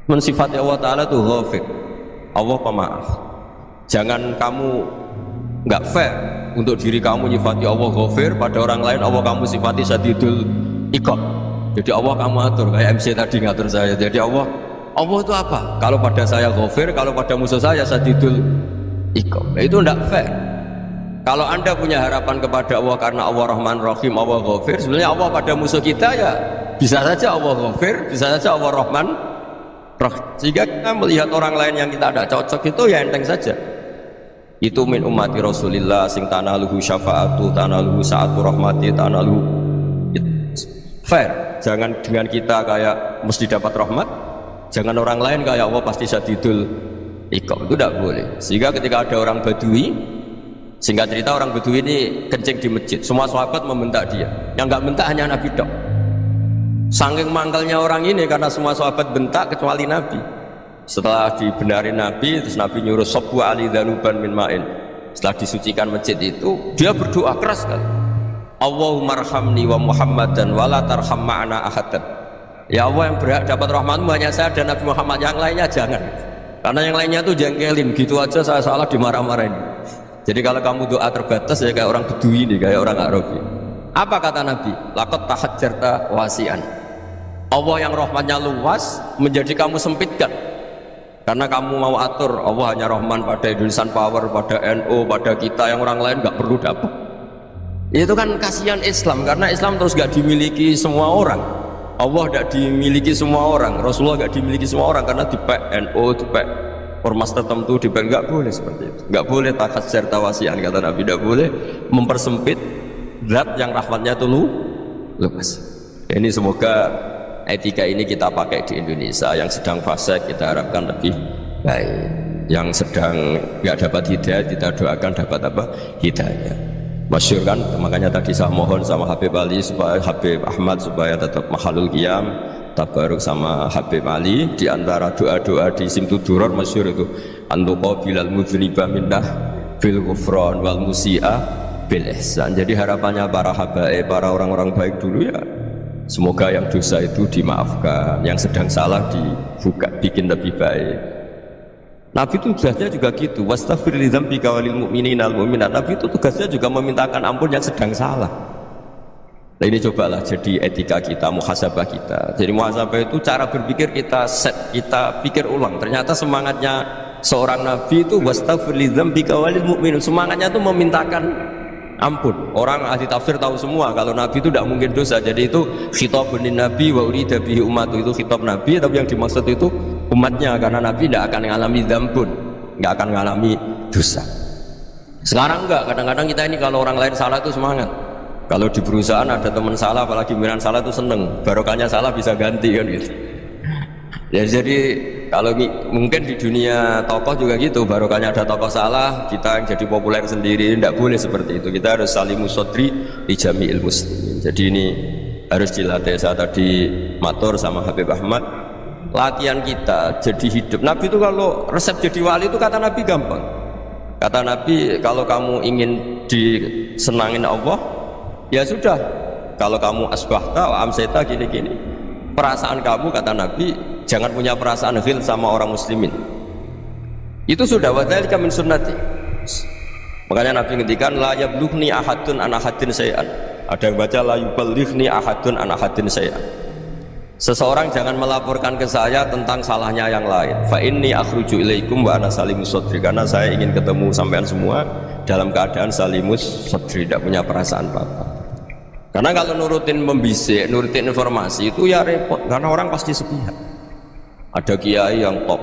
[SPEAKER 1] mensifati Allah Ta'ala itu ghafir, Allah pemaaf. Jangan kamu gak fair untuk diri kamu nyifati Allah ghafir, pada orang lain Allah kamu sifati syadidul iqab. Jadi Allah kamu atur, kayak MC tadi ngatur saya. Jadi Allah itu apa? Kalau pada saya ghafir, kalau pada musuh saya sadidul iqab. Itu tidak fair. Kalau anda punya harapan kepada Allah karena Allah Rahman Rahim, Allah ghafir, sebenarnya Allah pada musuh kita ya bisa saja Allah ghafir, bisa saja Allah Rahman Rahim. Sehingga kita melihat orang lain yang kita ada cocok itu ya enteng saja. Itu min ummati Rasulillah sing tanaluhu syafa'atu, tanaluhu sa'atu rahmati, tanaluhu fair. Jangan dengan kita kayak mesti dapat rahmat, jangan orang lain kayak Allah pasti syadidul iqab, itu tidak boleh. Sehingga ketika ada orang Badui, singkat cerita orang Badui ini kencing di masjid, semua sahabat membentak dia, yang nggak bentak hanya Nabi dok. Saking mangkalnya orang ini karena semua sahabat bentak kecuali Nabi. Setelah dibenarin Nabi, terus Nabi nyuruh sabbu ali danuban min ma'in. Setelah disucikan masjid itu, dia berdoa keras sekali. Allahumma arhamni wa Muhammadan wa la tarham ma'ana ahadan. Ya Allah, yang berhak dapat rahmatmu hanya saya dan Nabi Muhammad, yang lainnya jangan. Karena yang lainnya tuh jengkelin, gitu aja saya salah dimarah-marahin. Jadi kalau kamu doa terbatas ya kayak orang Bedui ini, kayak orang Arabi. Apa kata Nabi? Laqad tahajjarta wasi'an. Allah yang rahmatnya luas menjadi kamu sempitkan. Karena kamu mau atur Allah hanya Rahman pada Indonesian Power, pada NU, pada kita, yang orang lain nggak perlu dapat. Itu kan kasihan Islam, karena Islam terus gak dimiliki semua orang. Allah gak dimiliki semua orang, Rasulullah gak dimiliki semua orang, karena dipek NU, dipek ormas tertentu, dipek, gak boleh seperti itu. Gak boleh takat serta wasian, kata Nabi, gak boleh mempersempit zat yang rahmatnya itu luas. Ini semoga etika ini kita pakai di Indonesia, yang sedang fase kita harapkan lebih baik. yang sedang nggak dapat hidayah kita doakan dapat apa? Hidayah. Masyhur kan, makanya tadi saya mohon sama Habib Ali supaya Habib Ahmad supaya tetap mahalul qiyam, tabaruk sama Habib Ali. Di antara doa-doa di Simtud Duror masyhur itu antuqa bilal mudhriba minnah bil ghufran wal musi'a bil ihsan. Jadi harapannya para habaib, para orang-orang baik dulu ya, semoga yang dosa itu dimaafkan, yang sedang salah dibuka, bikin lebih baik. Nabi itu tugasnya juga gitu, wastaghfir li dzambika walil mu'minina wal mu'minat. Nabi itu tugasnya juga memintakan ampun yang sedang salah. Nah ini cobalah jadi etika kita, muhasabah kita. Jadi muhasabah itu cara berpikir kita set, kita pikir ulang. Ternyata semangatnya seorang Nabi itu wastaghfir li dzambika walil mu'minun. Semangatnya itu memintakan ampun. Orang ahli tafsir tahu semua kalau Nabi itu tidak mungkin dosa. Jadi itu khitabun Nabi wa urida bihi ummatu, itu khitab Nabi, tapi yang dimaksud itu umatnya, karena Nabi tidak akan mengalami dzambun, nggak akan mengalami dosa. Sekarang enggak, kadang-kadang kita ini kalau orang lain salah itu semangat. Kalau di perusahaan ada teman salah, apalagi pimpinan salah itu seneng, barokahnya salah bisa ganti kan gitu. Ya, jadi kalau mungkin di dunia tokoh juga gitu, barokahnya ada tokoh salah, kita yang jadi populer sendiri, tidak boleh seperti itu. Kita harus salimus sodri di jami'il muslimin. Jadi ini harus dilatih. Saya tadi matur sama Habib Ahmad, latihan kita jadi hidup. Nabi itu kalau resep jadi wali itu kata Nabi gampang. Kata Nabi, kalau kamu ingin disenangin Allah, ya sudah, kalau kamu asbahta wa amseta gini-gini, perasaan kamu, kata Nabi, jangan punya perasaan ghil sama orang muslimin. Itu sudah, wa dzalika min sunnati. Makanya Nabi ngendikan la yablughni ahadun an ahadin syai'an. Ada yang baca la yuballighni ahadun an ahadin syai'an. Seseorang jangan melaporkan ke saya tentang salahnya yang lain. Fa inni akhruju ilaikum wa ana salimus sodri, karena saya ingin ketemu sampean semua dalam keadaan salimus sodri, tidak punya perasaan apa-apa. Karena kalau nurutin membisik, nurutin informasi itu ya repot, karena orang pasti sepihak. Ada kiai yang top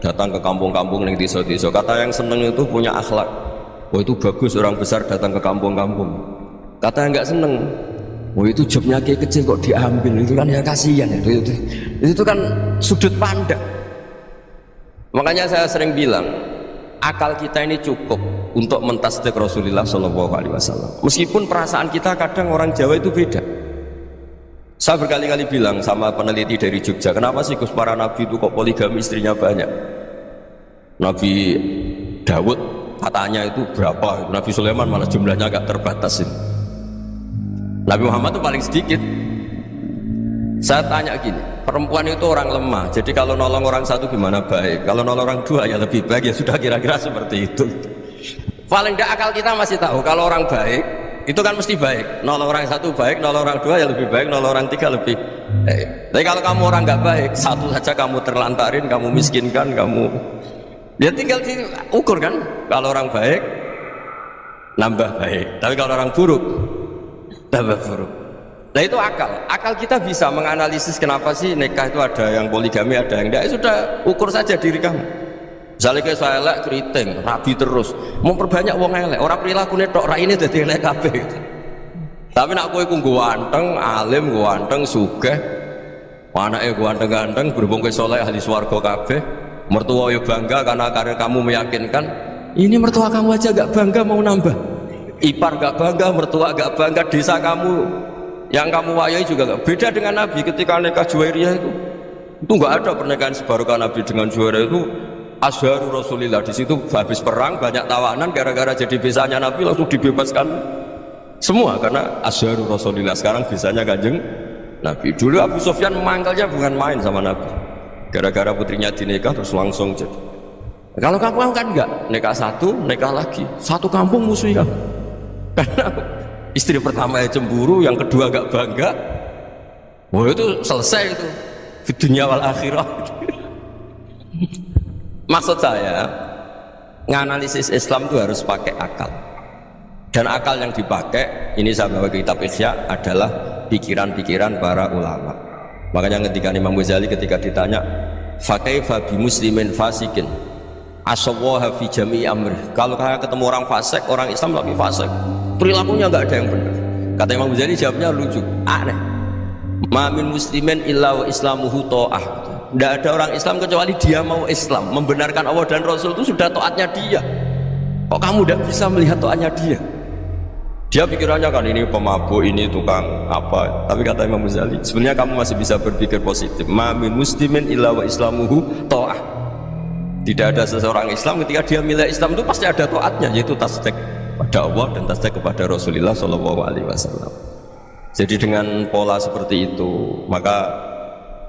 [SPEAKER 1] datang ke kampung-kampung yang desa-desa, kata yang seneng itu punya akhlak. Oh itu bagus orang besar datang ke kampung-kampung. Kata yang nggak seneng, oh itu jobnya kayak kecil kok diambil, itu kan ya kasihan. Itu kan sudut pandang. Makanya saya sering bilang, akal kita ini cukup untuk mentasdik Rasulullah SAW. Meskipun perasaan kita kadang orang Jawa itu beda. Saya berkali-kali bilang sama peneliti dari Jogja, kenapa sih Gus para nabi itu kok poligami, istrinya banyak? Nabi Dawud katanya itu berapa? Nabi Sulaiman malah jumlahnya agak terbatas ini. Nabi Muhammad itu paling sedikit. Saya tanya gini, perempuan itu orang lemah, jadi kalau nolong orang satu gimana baik, kalau nolong orang dua ya lebih baik, ya sudah kira-kira seperti itu. Paling tidak akal kita masih tahu kalau orang baik itu kan mesti baik, nolong orang satu baik, nolong orang dua ya lebih baik, nolong orang tiga lebih baik. Tapi kalau kamu orang nggak baik, satu saja kamu terlantarin, kamu miskinkan, kamu ya tinggal diukur kan. Kalau orang baik nambah baik, tapi kalau orang buruk tambah buruk. Nah itu akal kita bisa menganalisis kenapa sih nikah itu ada yang poligami, ada yang enggak. Sudah ukur saja diri kamu. Misalnya kayak saya elek keriting, rabi terus, memperbanyak wong elek, orang perilakunya tok raine dadi elek kabeh. Tapi nak kowe ku ganteng, alim, ganteng, sugih, anake ganteng-ganteng, berhubung kowe saleh ahli swarga kabeh, mertua yo bangga karena karir kamu meyakinkan. Ini mertua kamu aja gak bangga mau nambah. Ipar gak bangga, mertua gak bangga, desa kamu yang kamu wayai juga gak. Beda dengan Nabi ketika nikah Juwairiyah itu gak ada pernikahan sebarokah Nabi dengan Juwairiyah. Itu Azharu Rasulillah. Di situ habis perang banyak tawanan, gara-gara jadi besanya Nabi langsung dibebaskan semua karena Azharu Rasulillah. Sekarang besanya Kanjeng Nabi. Dulu Abu Sufyan mangkalnya bukan main sama Nabi, gara-gara putrinya dinikah terus langsung jadi. Kalau kamu kan enggak, nikah satu, nikah lagi, satu kampung musuh kamu. Karena istri pertama ya cemburu, yang kedua gak bangga. Wah itu selesai itu di dunia wal akhirah. Maksud saya, nganalisis Islam itu harus pakai akal. Dan akal yang dipakai, ini saya bawa ke kitab Ihya, adalah pikiran-pikiran para ulama. Makanya ketika Imam Ghazali ketika ditanya, fakaifa bi muslimin fasikin asawaha fi jami'i amri. Kalau kalian ketemu orang fasik, orang Islam tapi fasik, perilakunya nggak ada yang benar. Kata Imam Ghazali jawabnya lucu, aneh. Ma min muslimin illa wa islamuhu ta'ah. Tidak ada orang Islam kecuali dia mau Islam, membenarkan Allah dan Rasul itu sudah taatnya dia. Kok kamu tidak bisa melihat taatnya dia? Dia pikirannya kan ini pemabuk, ini tukang apa. Tapi kata Imam Ghazali, sebenarnya kamu masih bisa berpikir positif. Ma min muslimin illa wa islamuhu ta'ah. Tidak ada seseorang Islam ketika dia milih Islam itu pasti ada taatnya, yaitu tasdik pada Allah dan tasdik kepada Rasulullah SAW. Jadi dengan pola seperti itu, maka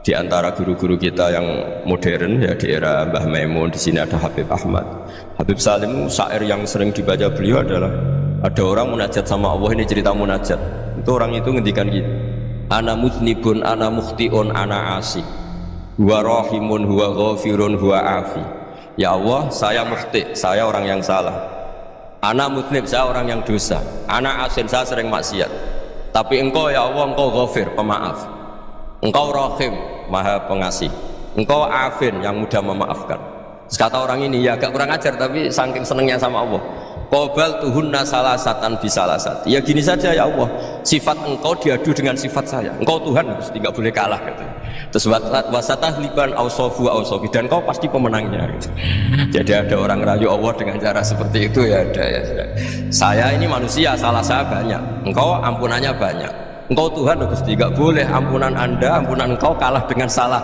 [SPEAKER 1] di antara guru-guru kita yang modern ya di era Mbah Maimun, di sini ada Habib Ahmad, Habib Salim. Syair yang sering dibaca beliau adalah ada orang munajat sama Allah. Ini cerita munajat. Itu orang itu ngendikan gitu, ana mutnibun, ana mukhtiun, ana asi, huwa rahimun, huwa ghafirun, huwa afi. Ya Allah, saya mukhti, saya orang yang salah. Ana mutnib, saya orang yang dosa. Ana asin, saya sering maksiat. Tapi engkau ya Allah, engkau ghafir, pemaaf. Engkau rahim, maha pengasih. Engkau afin, yang mudah memaafkan. Terus kata orang ini, ya agak kurang ajar tapi saking senengnya sama Allah. Qobal tuhunna salasatan bisalasat. Ya gini saja ya Allah, sifat engkau diadu dengan sifat saya. Engkau Tuhan, mesti nggak boleh kalah katanya. Terus wasatah liban ausofu ausofi, dan kau pasti pemenangnya gitu. Jadi ada orang rayu Allah dengan cara seperti itu ya ada ya. Saya ini manusia, salah saya banyak. Engkau ampunannya banyak. Engkau Tuhan Gusti, gak boleh ampunan Anda, ampunan engkau kalah dengan salah